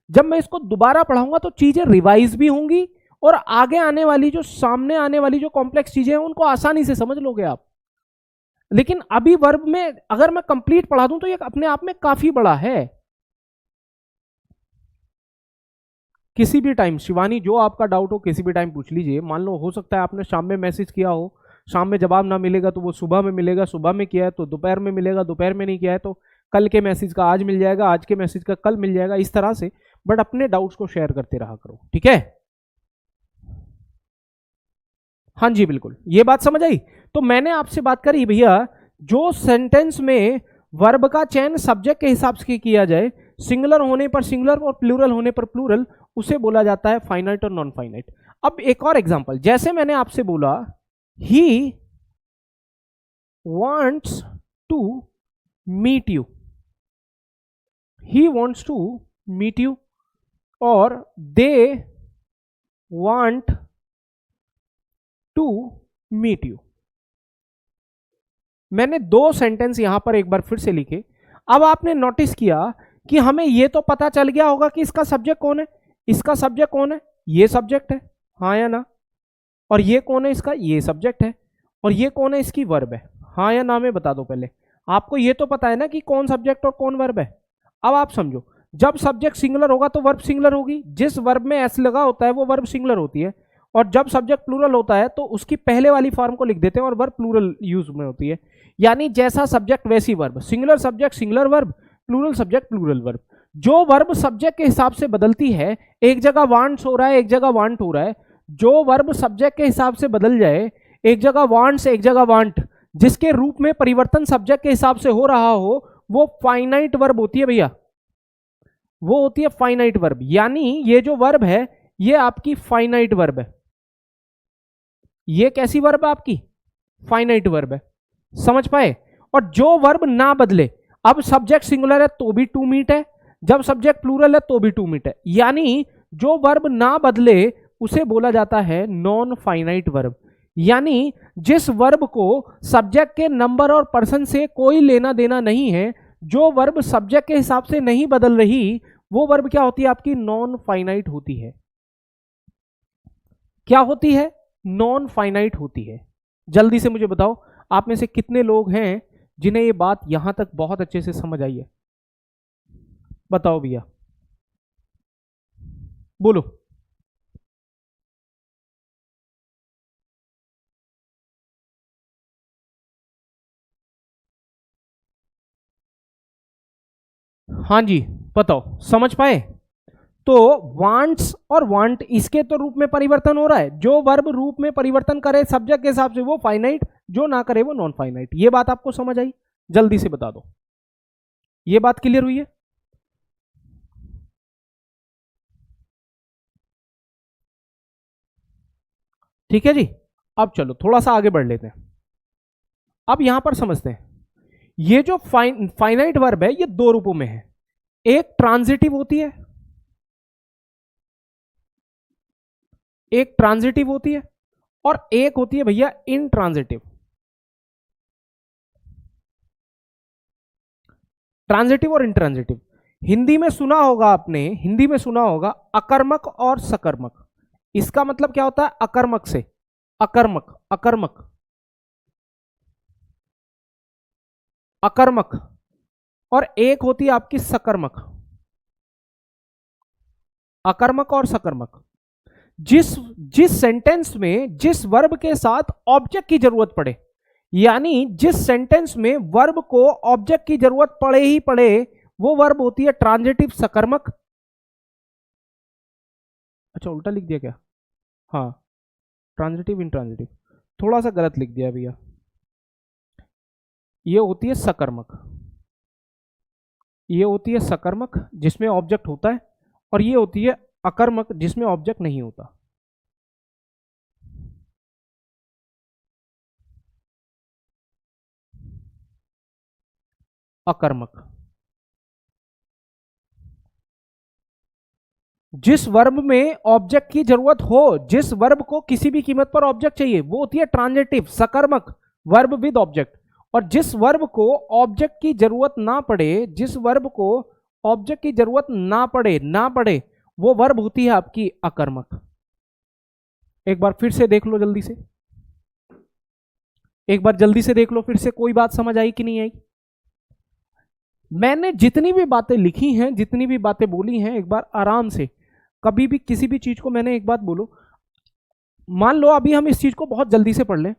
जब मैं इसको दोबारा पढ़ाऊंगा तो चीजें रिवाइज भी होंगी और आगे आने वाली जो सामने आने वाली जो कॉम्प्लेक्स चीजें हैं उनको आसानी से समझ लोगे आप। लेकिन अभी वर्ब में अगर मैं कंप्लीट पढ़ा दूं तो ये अपने आप में काफी बड़ा है। किसी भी टाइम शिवानी जो आपका डाउट हो किसी भी टाइम पूछ लीजिए। मान लो हो सकता है आपने शाम में मैसेज किया हो, शाम में जवाब ना मिलेगा तो वो सुबह में मिलेगा, सुबह में किया है तो दोपहर में मिलेगा, दोपहर में नहीं किया है तो कल के मैसेज का आज मिल जाएगा, आज के मैसेज का कल मिल जाएगा, इस तरह से। बट अपने डाउट्स को शेयर करते रहा करो, ठीक है। हाँ जी बिल्कुल, ये बात समझ आई। तो मैंने आपसे बात करी भैया, जो सेंटेंस में वर्ब का चयन सब्जेक्ट के हिसाब से किया जाए, सिंगुलर होने पर सिंगुलर और प्लूरल होने पर प्लूरल, उसे बोला जाता है फाइनाइट और नॉन फाइनाइट। अब एक और एग्जांपल, जैसे मैंने आपसे बोला ही wants to meet you, he wants to meet you, और they want to meet you। मैंने दो सेंटेंस यहां पर एक बार फिर से लिखे। अब आपने नोटिस किया कि हमें यह तो पता चल गया होगा कि इसका सब्जेक्ट कौन है, इसका सब्जेक्ट कौन है, ये सब्जेक्ट है, हाँ या ना, और ये कौन है इसका, ये सब्जेक्ट है, और ये कौन है इसकी वर्ब है, हाँ या ना में बता दो। पहले आपको ये तो पता है ना कि कौन सब्जेक्ट और कौन वर्ब है। अब आप समझो, जब सब्जेक्ट सिंगुलर होगा तो वर्ब सिंगुलर होगी, जिस वर्ब में एस लगा होता है वो वर्ब सिंगुलर होती है, और जब सब्जेक्ट प्लूरल होता है तो उसकी पहले वाली फॉर्म को लिख देते हैं और वर्ब प्लूरल यूज में होती है। यानी जैसा सब्जेक्ट वैसी verb, singular subject singular verb, plural subject plural verb. जो वर्ब सब्जेक्ट के हिसाब से बदलती है, एक जगह वांट्स हो रहा है एक जगह वांट हो रहा है, जो वर्ब सब्जेक्ट के हिसाब से बदल जाए, एक जगह वांट्स एक जगह वांट, जिसके रूप में परिवर्तन सब्जेक्ट के हिसाब से हो रहा हो, वो फाइनाइट वर्ब होती है भैया, वो होती है फाइनाइट वर्ब। यानी ये जो वर्ब है ये आपकी फाइनाइट वर्ब है। ये कैसी वर्ब है आपकी, फाइनाइट वर्ब है, समझ पाए। और जो वर्ब ना बदले, अब सब्जेक्ट सिंगुलर है तो भी टू मीट है, जब सब्जेक्ट प्लूरल है तो भी टू मीट है, यानी जो वर्ब ना बदले उसे बोला जाता है नॉन फाइनाइट वर्ब। यानी जिस वर्ब को सब्जेक्ट के नंबर और पर्सन से कोई लेना देना नहीं है, जो वर्ब सब्जेक्ट के हिसाब से नहीं बदल रही, वो वर्ब क्या होती है आपकी, नॉन फाइनाइट होती है। क्या होती है, नॉन फाइनाइट होती है। जल्दी से मुझे बताओ, आप में से कितने लोग हैं जिन्हें ये बात यहां तक बहुत अच्छे से समझ आई है, बताओ भैया, बोलो। हाँ जी बताओ, समझ पाए। तो वांट्स और वांट इसके तो रूप में परिवर्तन हो रहा है, जो वर्ब रूप में परिवर्तन करे सब्जेक्ट के हिसाब से वो फाइनाइट, जो ना करे वो नॉन फाइनाइट। ये बात आपको समझ आई, जल्दी से बता दो, ये बात क्लियर हुई है। ठीक है जी, अब चलो थोड़ा सा आगे बढ़ लेते हैं। अब यहां पर समझते हैं, ये जो फाइनाइट वर्ब है ये दो रूपों में है, एक ट्रांजिटिव होती है, एक ट्रांजिटिव होती है, और एक होती है भैया इनट्रांजिटिव। ट्रांजिटिव और इनट्रांजिटिव, हिंदी में सुना होगा आपने, हिंदी में सुना होगा अकर्मक और सकर्मक। इसका मतलब क्या होता है, अकर्मक से अकर्मक, अकर्मक अकर्मक, और एक होती है आपकी सकर्मक। अकर्मक और सकर्मक, जिस जिस सेंटेंस में जिस वर्ब के साथ ऑब्जेक्ट की जरूरत पड़े, यानी जिस सेंटेंस में वर्ब को ऑब्जेक्ट की जरूरत पड़े ही पड़े, वो वर्ब होती है ट्रांजिटिव सकर्मक। अच्छा उल्टा लिख दिया क्या, हाँ, ट्रांजिटिव इनट्रांजिटिव, थोड़ा सा गलत लिख दिया भैया, ये होती है सकर्मक, ये होती है सकर्मक जिसमें ऑब्जेक्ट होता है, और ये होती है अकर्मक जिसमें ऑब्जेक्ट नहीं होता। अकर्मक, जिस वर्ब में ऑब्जेक्ट की जरूरत हो, जिस वर्ब को किसी भी कीमत पर ऑब्जेक्ट चाहिए, वो होती है ट्रांजिटिव, सकर्मक वर्ब विद ऑब्जेक्ट। और जिस वर्ब को ऑब्जेक्ट की जरूरत ना पड़े, जिस वर्ब को ऑब्जेक्ट की जरूरत ना पड़े वो वर्ब होती है आपकी अकर्मक। एक बार फिर से देख लो जल्दी से, एक बार जल्दी से देख लो फिर से, कोई बात समझ आई कि नहीं आई? मैंने जितनी भी बातें लिखी हैं, जितनी भी बातें बोली हैं, एक बार आराम से, कभी भी किसी भी चीज को, मैंने एक बात बोलो, मान लो अभी हम इस चीज को बहुत जल्दी से पढ़ लें,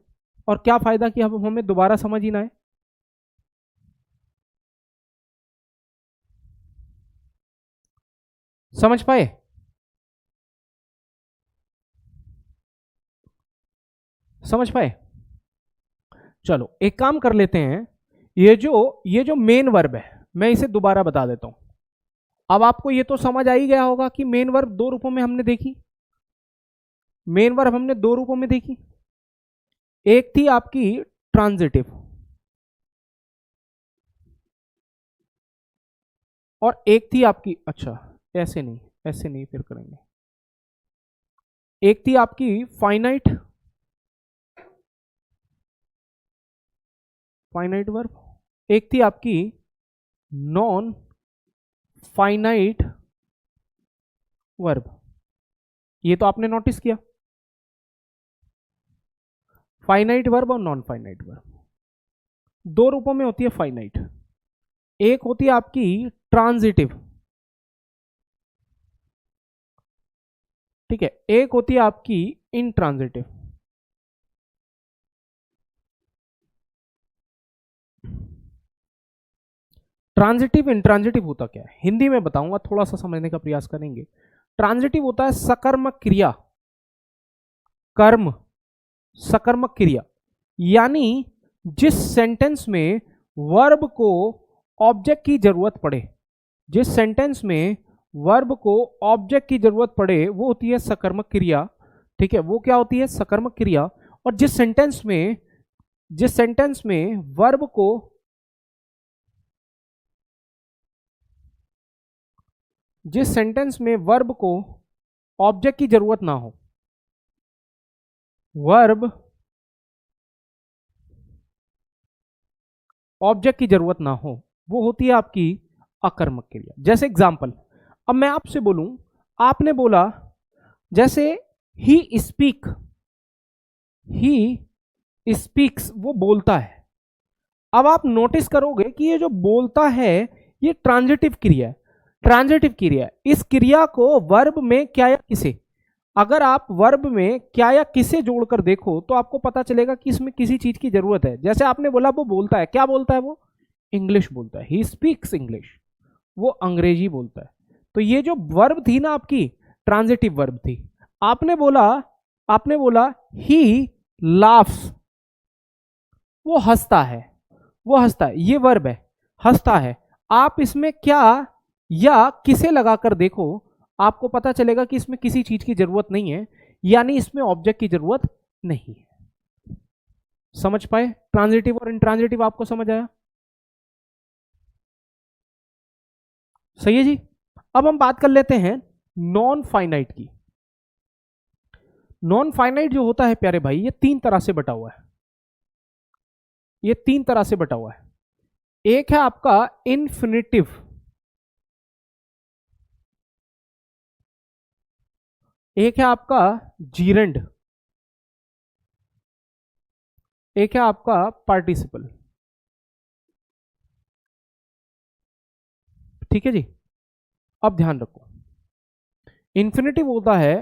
और क्या फायदा कि अब हमें दोबारा समझ ही ना आए। समझ पाए? समझ पाए? चलो एक काम कर लेते हैं, ये जो मेन वर्ब है, मैं इसे दोबारा बता देता हूं। अब आपको ये तो समझ आ ही गया होगा कि मेन वर्ब दो रूपों में हमने देखी, मेन वर्ब हमने दो रूपों में देखी। एक थी आपकी ट्रांजिटिव, और एक थी आपकी, अच्छा ऐसे नहीं, ऐसे नहीं, फिर करेंगे। एक थी आपकी फाइनाइट, फाइनाइट वर्ब, एक थी आपकी नॉन फाइनाइट वर्ब। ये तो आपने नोटिस किया, फाइनाइट वर्ब और नॉन फाइनाइट वर्ब दो रूपों में होती है फाइनाइट। एक होती है आपकी ट्रांजिटिव, ठीक है, एक होती है आपकी इंट्रांजिटिव। ट्रांजिटिव इंट्रांजिटिव होता क्या है, हिंदी में बताऊंगा, थोड़ा सा समझने का प्रयास करेंगे। ट्रांजिटिव होता है सकर्मक क्रिया, कर्म, सकर्मक क्रिया, यानी जिस सेंटेंस में वर्ब को ऑब्जेक्ट की जरूरत पड़े, जिस सेंटेंस में वर्ब को ऑब्जेक्ट की जरूरत पड़े वो होती है सकर्मक क्रिया, ठीक है, वो क्या होती है, सकर्मक क्रिया। और जिस सेंटेंस में वर्ब को, जिस सेंटेंस में वर्ब को ऑब्जेक्ट की जरूरत ना हो, वर्ब ऑब्जेक्ट की जरूरत ना हो, वो होती है आपकी अकर्मक क्रिया। जैसे एग्जांपल, अब मैं आपसे बोलूं, आपने बोला जैसे ही स्पीक्स, वो बोलता है। अब आप नोटिस करोगे कि ये जो बोलता है ये ट्रांजिटिव क्रिया है, ट्रांजिटिव क्रिया। इस क्रिया को वर्ब में क्या या किसे, अगर आप वर्ब में क्या या किसे जोड़कर देखो तो आपको पता चलेगा कि इसमें किसी चीज की जरूरत है। जैसे आपने बोला वो बोलता है, क्या बोलता है, वो इंग्लिश बोलता है, ही स्पीक्स इंग्लिश, वो अंग्रेजी बोलता है। तो ये जो वर्ब थी ना आपकी, ट्रांजिटिव वर्ब थी। आपने बोला ही लाफ्स, वो हंसता है, वो हंसता है, ये वर्ब है, हंसता है। आप इसमें क्या या किसे लगाकर देखो, आपको पता चलेगा कि इसमें किसी चीज की जरूरत नहीं है, यानी इसमें ऑब्जेक्ट की जरूरत नहीं है। समझ पाए? ट्रांजिटिव और इंट्रांजिटिव आपको समझ आया? सही है जी। अब हम बात कर लेते हैं नॉन फाइनाइट की। नॉन फाइनाइट जो होता है प्यारे भाई, ये तीन तरह से बटा हुआ है, ये तीन तरह से बटा हुआ है। एक है आपका इन्फिनिटिव, एक है आपका जीरेंड, एक है आपका पार्टिसिपल। ठीक है जी। अब ध्यान रखो, इन्फिनिटिव होता है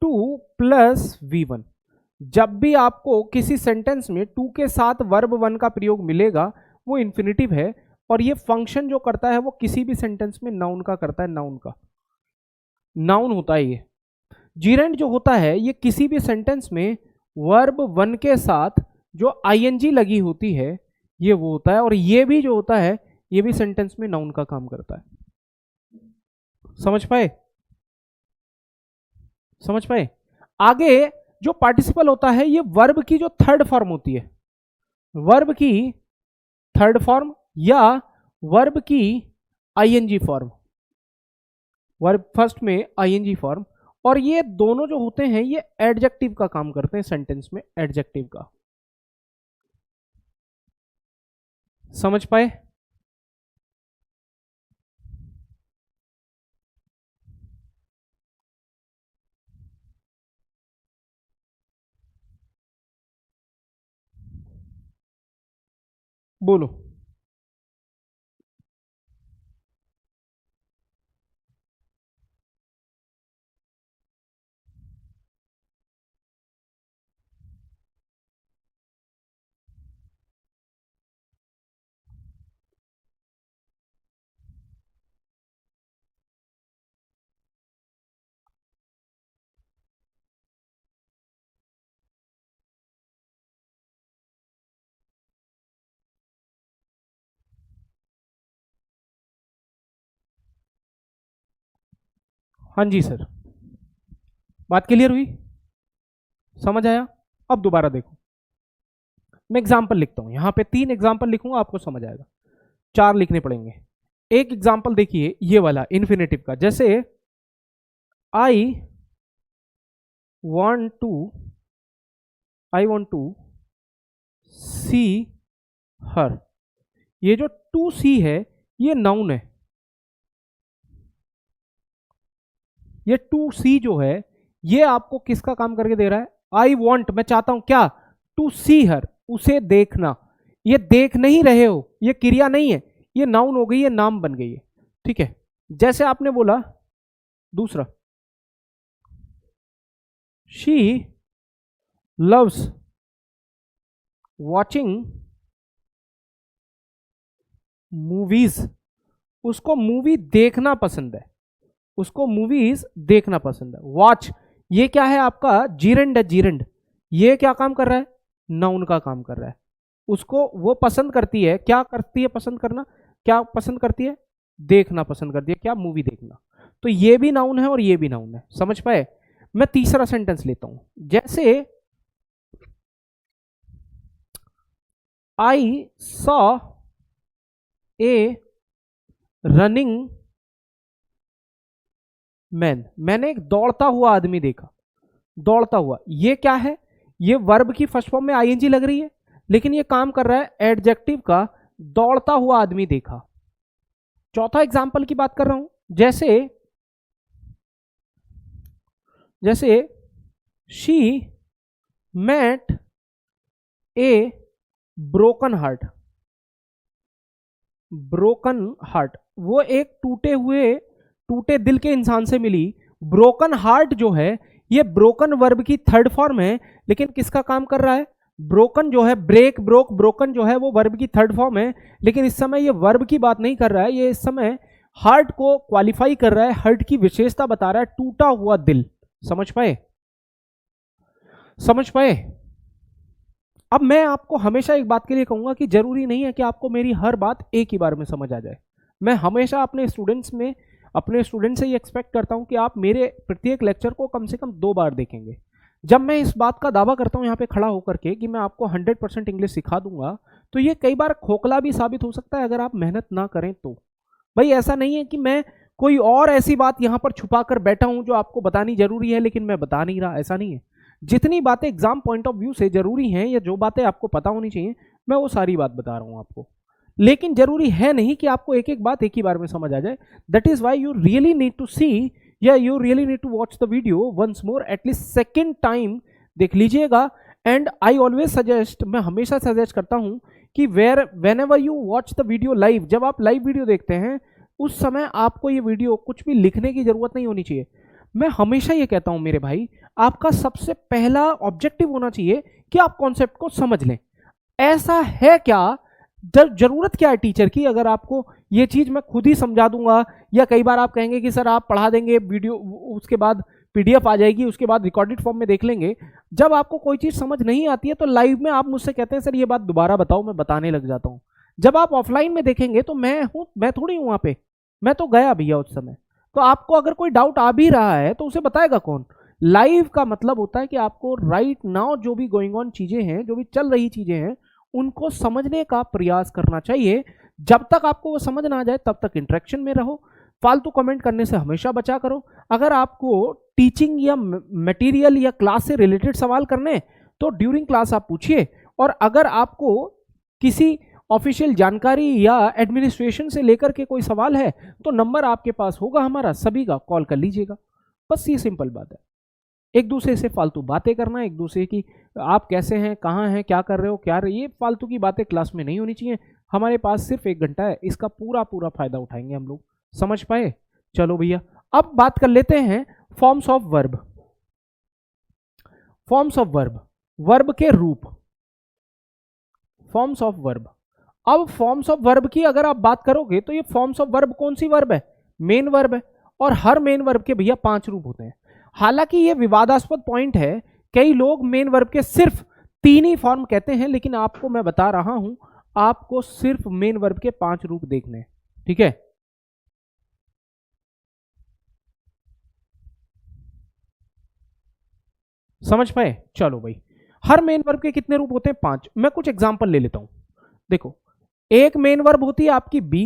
2+V1। जब भी आपको किसी सेंटेंस में टू के साथ वर्ब वन का प्रयोग मिलेगा वो इन्फिनिटिव है, और ये फंक्शन जो करता है वो किसी भी सेंटेंस में नाउन का करता है, नाउन का, नाउन होता है ये। जीरेंड जो होता है ये किसी भी सेंटेंस में वर्ब वन के साथ जो आईएनजी लगी होती है ये वो होता है, और ये भी जो होता है ये भी सेंटेंस में नाउन का काम करता है। समझ पाए? समझ पाए? आगे जो पार्टिसिपल होता है ये वर्ब की जो थर्ड फॉर्म होती है, वर्ब की थर्ड फॉर्म या वर्ब की आईएनजी फॉर्म, वर्ब फर्स्ट में आईएनजी फॉर्म, और ये दोनों जो होते हैं ये एडजेक्टिव का काम करते हैं सेंटेंस में, एडजेक्टिव का। समझ पाए? बोलो। हाँ जी सर, बात क्लियर हुई? समझ आया? अब दोबारा देखो, मैं एग्जाम्पल लिखता हूं, यहां पे 3 एग्जाम्पल लिखूंगा, आपको समझ आएगा। 4 लिखने पड़ेंगे। एक एग्जाम्पल देखिए ये वाला इन्फिनेटिव का, जैसे आई वॉन्ट टू सी हर। ये जो टू सी है ये नाउन है। ये टू सी जो है ये आपको किसका काम करके दे रहा है? आई वॉन्ट, मैं चाहता हूं क्या? टू सी हर, उसे देखना। ये देख नहीं रहे हो, ये क्रिया नहीं है, ये नाउन हो गई है, नाम बन गई है। ठीक है, जैसे आपने बोला दूसरा, शी लव्स वॉचिंग मूवीज। उसको मूवी देखना पसंद है, उसको मूवीज देखना पसंद है। वॉच, ये क्या है आपका? जीरेंड है, जीरेंड। ये क्या काम कर रहा है? नाउन का काम कर रहा है। उसको वो पसंद करती है, क्या करती है? पसंद करना। क्या पसंद करती है? देखना पसंद करती है। क्या? मूवी देखना। तो ये भी नाउन है और ये भी नाउन है। समझ पाए? मैं तीसरा सेंटेंस लेता हूं, जैसे I saw a running man. मैंने एक दौड़ता हुआ आदमी देखा। दौड़ता हुआ, ये क्या है? ये वर्ब की फर्स्ट फॉर्म में आईएनजी लग रही है, लेकिन ये काम कर रहा है एडजेक्टिव का। दौड़ता हुआ आदमी देखा। चौथा एग्जाम्पल की बात कर रहा हूं, जैसे she met a broken heart. Broken heart, वो एक टूटे दिल के इंसान से मिली। ब्रोकन हार्ट जो है ये ब्रोकन वर्ब की थर्ड फॉर्म है, लेकिन किसका काम कर रहा है? ब्रोकन जो है, ब्रेक, ब्रोक, ब्रोकन जो है वो वर्ब की थर्ड फॉर्म है, लेकिन इस समय ये वर्ब की बात नहीं कर रहा है, ये इस समय हार्ट को क्वालिफाई कर रहा है, हार्ट की विशेषता बता रहा है, टूटा हुआ दिल। समझ पाए? समझ पाए? अब मैं आपको हमेशा एक बात के लिए कहूंगा कि जरूरी नहीं है कि आपको मेरी हर बात एक ही बार में समझ आ जाए। मैं हमेशा अपने स्टूडेंट से ये एक्सपेक्ट करता हूं कि आप मेरे प्रत्येक लेक्चर को कम से कम 2 बार देखेंगे। जब मैं इस बात का दावा करता हूं यहाँ पे खड़ा होकर के कि मैं आपको 100% इंग्लिश सिखा दूंगा, तो ये कई बार खोखला भी साबित हो सकता है अगर आप मेहनत ना करें तो। भाई ऐसा नहीं है कि मैं कोई और ऐसी बात यहाँ पर छुपा कर बैठा हूं जो आपको बतानी जरूरी है लेकिन मैं बता नहीं रहा, ऐसा नहीं है। जितनी बातें एग्जाम पॉइंट ऑफ व्यू से जरूरी हैं या जो बातें आपको पता होनी चाहिए, मैं वो सारी बात बता रहा हूं आपको। लेकिन जरूरी है नहीं कि आपको एक एक बात एक ही बार में समझ आ जाए। That is why you really need to see, या you really need to watch the video once more, at least second time देख लीजिएगा। एंड आई ऑलवेज सजेस्ट, मैं हमेशा सजेस्ट करता हूं कि when ever you watch the video live, जब आप लाइव वीडियो देखते हैं उस समय आपको ये वीडियो कुछ भी लिखने की जरूरत नहीं होनी चाहिए। मैं हमेशा ये कहता हूं मेरे भाई, आपका सबसे पहला ऑब्जेक्टिव होना चाहिए कि आप कॉन्सेप्ट को समझ लें। ऐसा है क्या, जरूरत क्या है टीचर की? अगर आपको ये चीज मैं खुद ही समझा दूंगा, या कई बार आप कहेंगे कि सर आप पढ़ा देंगे वीडियो, उसके बाद पीडीएफ आ जाएगी, उसके बाद रिकॉर्डेड फॉर्म में देख लेंगे। जब आपको कोई चीज समझ नहीं आती है तो लाइव में आप मुझसे कहते हैं सर ये बात दोबारा बताओ, मैं बताने लग जाता हूं। जब आप ऑफलाइन में देखेंगे तो मैं थोड़ी हूं वहां पे, मैं तो गया भैया उस समय। तो आपको अगर कोई डाउट आ भी रहा है तो उसे बताएगा कौन? लाइव का मतलब होता है कि आपको राइट नाउ जो भी गोइंग ऑन चीजें हैं, जो भी चल रही चीजें हैं, उनको समझने का प्रयास करना चाहिए। जब तक आपको वो समझ ना आ जाए तब तक इंटरेक्शन में रहो। फालतू कमेंट करने से हमेशा बचा करो। अगर आपको टीचिंग या मटेरियल या क्लास से रिलेटेड सवाल करने हैं तो ड्यूरिंग क्लास आप पूछिए, और अगर आपको किसी ऑफिशियल जानकारी या एडमिनिस्ट्रेशन से लेकर के कोई सवाल है तो नंबर आपके पास होगा हमारा सभी का, कॉल कर लीजिएगा। बस ये सिंपल बात है। एक दूसरे से फालतू बातें करना, एक दूसरे की आप कैसे हैं, कहाँ हैं, क्या कर रहे हो, क्या ये फालतू की बातें क्लास में नहीं होनी चाहिए। हमारे पास सिर्फ 1 घंटा है, इसका पूरा पूरा फायदा उठाएंगे हम लोग। समझ पाए? चलो भैया, अब बात कर लेते हैं forms of verb. Forms of verb, verb के रूप, फॉर्म्स ऑफ वर्ब। अब फॉर्म्स ऑफ वर्ब की अगर आप बात करोगे तो ये फॉर्म्स ऑफ वर्ब कौन सी वर्ब है? मेन वर्ब है। और हर मेन वर्ब के भैया 5 रूप होते हैं। हालांकि ये विवादास्पद पॉइंट है, कई लोग मेन वर्ब के सिर्फ 3 ही फॉर्म कहते हैं, लेकिन आपको मैं बता रहा हूं आपको सिर्फ मेन वर्ब के 5 रूप देखने हैं। ठीक है, समझ पाए? चलो भाई, हर मेन वर्ब के कितने रूप होते हैं? 5। मैं कुछ एग्जांपल ले लेता हूं। देखो, एक मेन वर्ब होती है आपकी बी,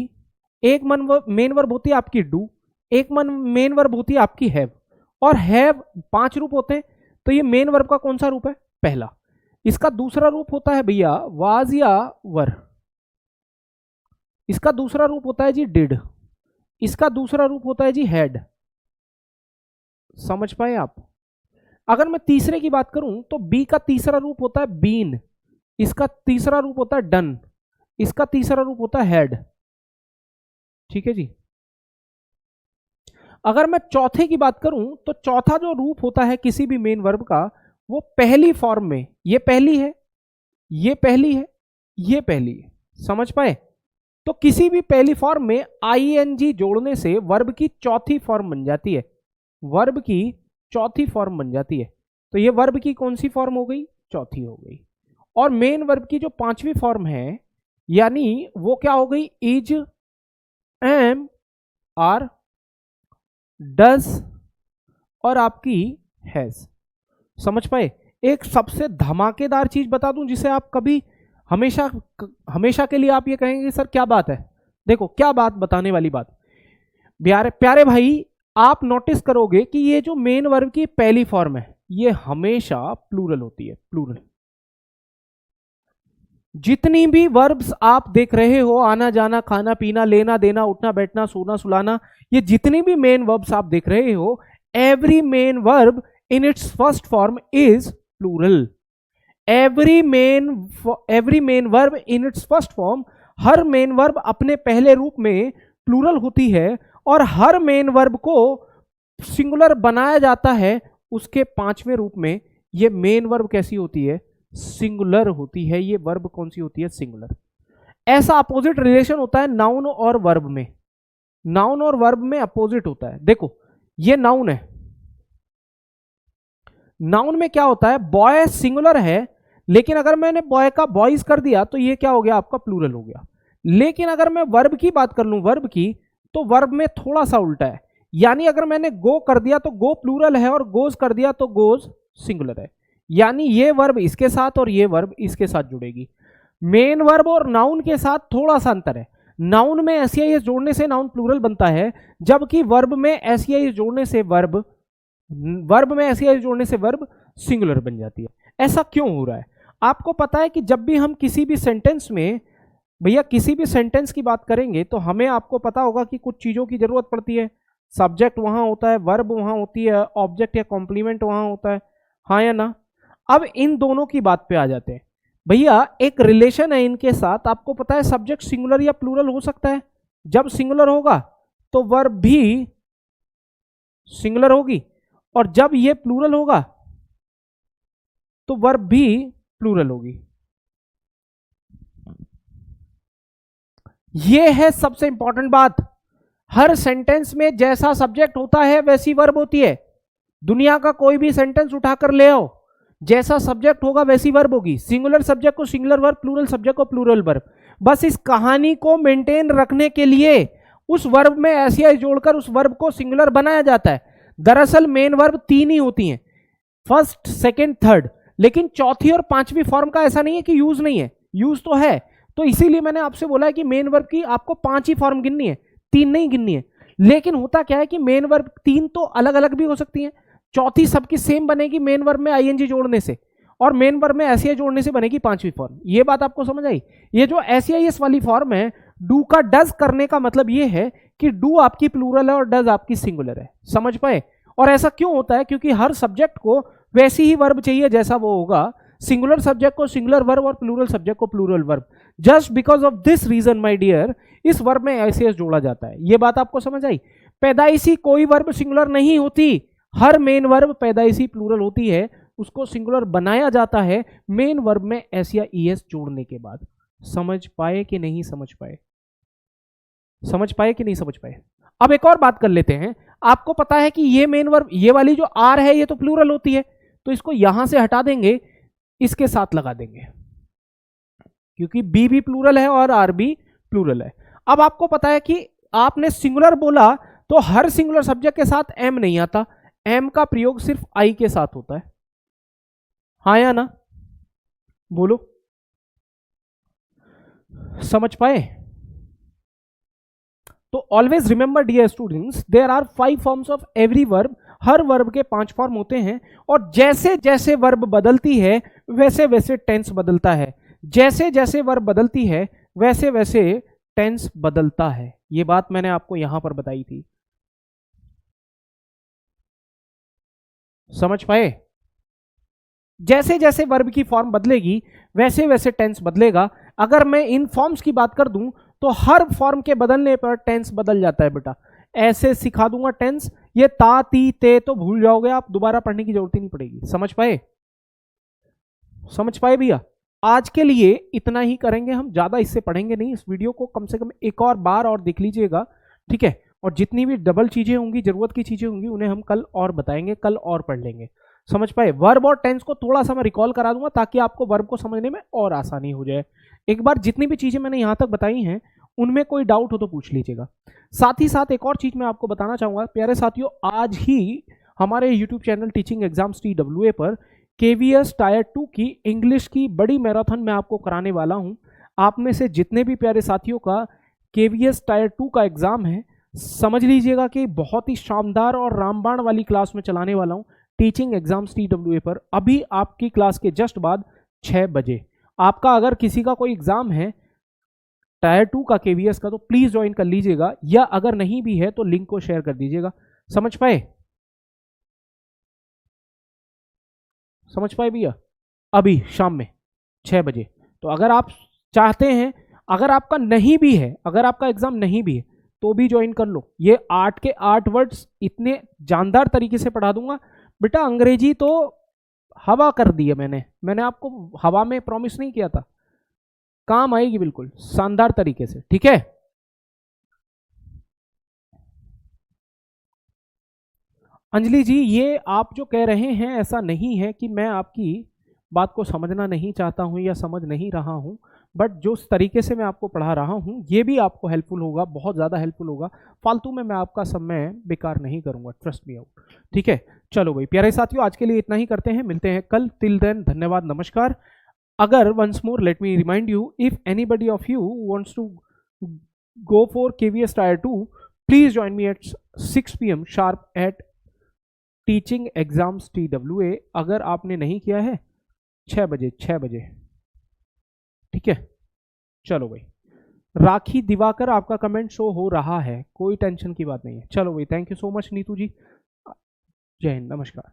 एक मेन वर्ब होती है आपकी डू, एक मेन वर्ब होती है आपकी हैव, और हैव 5 रूप होते हैं। तो ये मेन वर्ब का कौन सा रूप है? पहला। इसका दूसरा रूप होता है भैया वाज या वर। इसका दूसरा रूप होता है जी डिड। इसका दूसरा रूप होता है जी हैड। समझ पाए आप? अगर मैं तीसरे की बात करूं तो बी का तीसरा रूप होता है बीन, इसका तीसरा रूप होता है डन, इसका तीसरा रूप होता है हैड। ठीक है जी। अगर मैं चौथे की बात करूं तो चौथा जो रूप होता है किसी भी मेन वर्ब का, वो पहली फॉर्म में, ये पहली है, ये पहली है, ये पहली है। समझ पाए? तो किसी भी पहली फॉर्म में आईएनजी जोड़ने से वर्ब की चौथी फॉर्म बन जाती है, वर्ब की चौथी फॉर्म बन जाती है। तो ये वर्ब की कौन सी फॉर्म हो गई? चौथी हो गई। और मेन वर्ब की जो 5वीं फॉर्म है, यानी वो क्या हो गई? इज, एम, आर, डज और आपकी हैज। समझ पाए? एक सबसे धमाकेदार चीज बता दूं जिसे आप कभी हमेशा हमेशा के लिए आप ये कहेंगे सर क्या बात है। देखो क्या बात, बताने वाली बात। प्यारे भाई, आप नोटिस करोगे कि ये जो मेन वर्ब की पहली फॉर्म है ये हमेशा प्लूरल होती है, प्लूरल। जितनी भी वर्ब्स आप देख रहे हो, आना जाना, खाना पीना, लेना देना, उठना बैठना, सोना सुलाना, ये जितनी भी मेन वर्ब्स आप देख रहे हो, every main verb in its first form is plural. Every main verb in its first form, हर मेन वर्ब अपने पहले रूप में प्लूरल होती है, और हर मेन वर्ब को सिंगुलर बनाया जाता है उसके 5वें रूप में। ये मेन वर्ब कैसी होती है? सिंगुलर होती है। ये वर्ब कौन सी होती है? सिंगुलर। ऐसा अपोजिट रिलेशन होता है नाउन और वर्ब में। नाउन और वर्ब में अपोजिट होता है। देखो ये नाउन है, नाउन में क्या होता है? बॉय सिंगुलर है, लेकिन अगर मैंने बॉय का बॉयज कर दिया तो ये क्या हो गया? आपका प्लूरल हो गया। लेकिन अगर मैं वर्ब की बात कर लूं, वर्ब की, तो वर्ब में थोड़ा सा उल्टा है। यानी अगर मैंने गो कर दिया तो गो प्लूरल है, और गोज कर दिया तो गोज सिंगुलर है। यानी ये वर्ब इसके साथ और ये वर्ब इसके साथ जुड़ेगी। मेन वर्ब और नाउन के साथ थोड़ा सा अंतर है। नाउन में एसईआईएस जोड़ने से नाउन प्लूरल बनता है, जबकि वर्ब में एसईआईएस जोड़ने से वर्ब में एसईआईएस जोड़ने से वर्ब सिंगुलर बन जाती है। ऐसा क्यों हो रहा है? आपको पता है कि जब भी हम किसी भी सेंटेंस में, भैया किसी भी सेंटेंस की बात करेंगे तो हमें, आपको पता होगा कि कुछ चीजों की जरूरत पड़ती है। सब्जेक्ट वहां होता है, वर्ब वहां होती है, ऑब्जेक्ट या कॉम्प्लीमेंट वहां होता है, हाँ या ना? अब इन दोनों की बात पे आ जाते हैं। भैया एक रिलेशन है इनके साथ, आपको पता है सब्जेक्ट सिंगुलर या प्लूरल हो सकता है। जब सिंगुलर होगा तो वर्ब भी सिंगुलर होगी, और जब ये प्लूरल होगा तो वर्ब भी प्लूरल होगी। ये है सबसे इंपॉर्टेंट बात। हर सेंटेंस में जैसा सब्जेक्ट होता है वैसी वर्ब होती है। दुनिया का कोई भी सेंटेंस उठाकर ले आओ, जैसा सब्जेक्ट होगा वैसी वर्ब होगी। सिंगुलर सब्जेक्ट को सिंगुलर वर्ब, प्लूरल सब्जेक्ट को प्लूरल वर्ब। बस इस कहानी को मेंटेन रखने के लिए उस वर्ब में एसईआई जोड़कर उस वर्ब को सिंगुलर बनाया जाता है। दरअसल मेन वर्ब 3 ही होती हैं, फर्स्ट, सेकंड, थर्ड। लेकिन चौथी और 5वीं फॉर्म का ऐसा नहीं है कि यूज नहीं है, यूज तो है। तो इसीलिए मैंने आपसे बोला है कि मेन वर्ब की आपको 5 ही फॉर्म गिननी है, 3 नहीं गिननी है। लेकिन होता क्या है कि मेन वर्ब 3 तो अलग अलग भी हो सकती हैं, चौथी सबकी सेम बनेगी मेन वर्ब में आईएनजी जोड़ने से, और मेन वर्ब में एसईआई जोड़ने से बनेगी पांचवी फॉर्म। ये बात आपको समझ आई? ये जो एसईआईएस वाली फॉर्म है, डू का डज करने का मतलब ये है कि डू आपकी प्लूरल है और डज आपकी सिंगुलर है। समझ पाए? और ऐसा क्यों होता है? क्योंकि हर सब्जेक्ट को वैसी ही वर्ब चाहिए जैसा वो होगा, सिंगुलर सब्जेक्ट को सिंगुलर वर्ब और प्लूरल सब्जेक्ट को plural verb. Just because of this reason my dear, इस वर्ब में एसईआईएस जोड़ा जाता है। ये बात आपको समझ आई? पैदाइशी कोई वर्ब सिंगुलर नहीं होती, हर मेन वर्ब पैदाइशी प्लूरल होती है, उसको सिंगुलर बनाया जाता है मेन वर्ब में एस या ईएस जोड़ने के बाद। समझ पाए कि नहीं समझ पाए? समझ पाए कि नहीं समझ पाए? अब एक और बात कर लेते हैं। आपको पता है कि ये मेन वर्ब, ये वाली जो आर है, ये तो प्लूरल होती है, तो इसको यहां से हटा देंगे, इसके साथ लगा देंगे, क्योंकि बी भी प्लूरल है और आर भी प्लूरल है। अब आपको पता है कि आपने सिंगुलर बोला तो हर सिंगुलर सब्जेक्ट के साथ एम नहीं आता, एम का प्रयोग सिर्फ आई के साथ होता है। हाँ या ना? बोलो, समझ पाए? तो always remember dear students, there are 5 forms of every verb. हर वर्ब के 5 फॉर्म होते हैं, और जैसे जैसे वर्ब बदलती है वैसे वैसे टेंस बदलता है। जैसे जैसे वर्ब बदलती है वैसे वैसे टेंस बदलता है। ये बात मैंने आपको यहां पर बताई थी। समझ पाए? जैसे जैसे वर्ब की फॉर्म बदलेगी वैसे वैसे टेंस बदलेगा। अगर मैं इन फॉर्म्स की बात कर दूं तो हर फॉर्म के बदलने पर टेंस बदल जाता है बेटा। ऐसे सिखा दूंगा टेंस, ये ता ती ते तो भूल जाओगे आप, दोबारा पढ़ने की जरूरत ही नहीं पड़ेगी। समझ पाए? समझ पाए भैया? आज के लिए इतना ही करेंगे हम, ज्यादा इससे पढ़ेंगे नहीं। इस वीडियो को कम से कम एक और बार और देख लीजिएगा, ठीक है? और जितनी भी डबल चीजें होंगी, जरूरत की चीजें होंगी, उन्हें हम कल और बताएंगे, कल और पढ़ लेंगे। समझ पाए? वर्ब और टेंस को थोड़ा सा मैं रिकॉल करा दूंगा ताकि आपको वर्ब को समझने में और आसानी हो जाए। एक बार जितनी भी चीजें मैंने यहां तक बताई हैं उनमें कोई डाउट हो तो पूछ लीजिएगा। साथ ही साथ एक और चीज मैं आपको बताना चाहूंगा प्यारे साथियों, आज ही हमारे YouTube channel teaching exams TWA पर KVS टायर 2 की इंग्लिश की बड़ी मैराथन मैं आपको कराने वाला हूं। आप में से जितने भी प्यारे साथियों का KVS टायर 2 का एग्जाम है, समझ लीजिएगा कि बहुत ही शानदार और रामबाण वाली क्लास में चलाने वाला हूं टीचिंग एग्जाम्स TWA पर। अभी आपकी क्लास के जस्ट बाद 6 बजे आपका अगर किसी का कोई एग्जाम है टायर 2 का KVS का, तो प्लीज ज्वाइन कर लीजिएगा, या अगर नहीं भी है तो लिंक को शेयर कर दीजिएगा। समझ पाए? समझ पाए भैया? अभी शाम में 6 बजे। तो अगर आप चाहते हैं, अगर आपका नहीं भी है, अगर आपका एग्जाम नहीं भी है तो भी ज्वाइन कर लो। ये 8 के 8 वर्ड्स इतने जानदार तरीके से पढ़ा दूंगा बेटा। अंग्रेजी तो हवा कर दी है मैंने आपको हवा में प्रॉमिस नहीं किया था, काम आएगी बिल्कुल शानदार तरीके से, ठीक है? अंजलि जी, ये आप जो कह रहे हैं ऐसा नहीं है कि मैं आपकी बात को समझना नहीं चाहता हूं या समझ नहीं रहा हूं, बट जो तरीके से मैं आपको पढ़ा रहा हूं ये भी आपको हेल्पफुल होगा, बहुत ज़्यादा हेल्पफुल होगा। फालतू में मैं आपका समय बेकार नहीं करूंगा, ट्रस्ट मी आउट, ठीक है? चलो भाई प्यारे साथियों, आज के लिए इतना ही करते हैं, मिलते हैं कल। टिल देन धन्यवाद, नमस्कार। अगर once more let me remind you, if anybody of you wants to go for KVS Tier 2, please join me at 6 PM sharp at teaching exams TWA। अगर आपने नहीं किया है 6 बजे, 6 बजे, ठीक है? चलो भाई, राखी दिवाकर आपका कमेंट शो हो रहा है, कोई टेंशन की बात नहीं है। चलो भाई, thank you so much Neetu ji, Jai Hind, नमस्कार।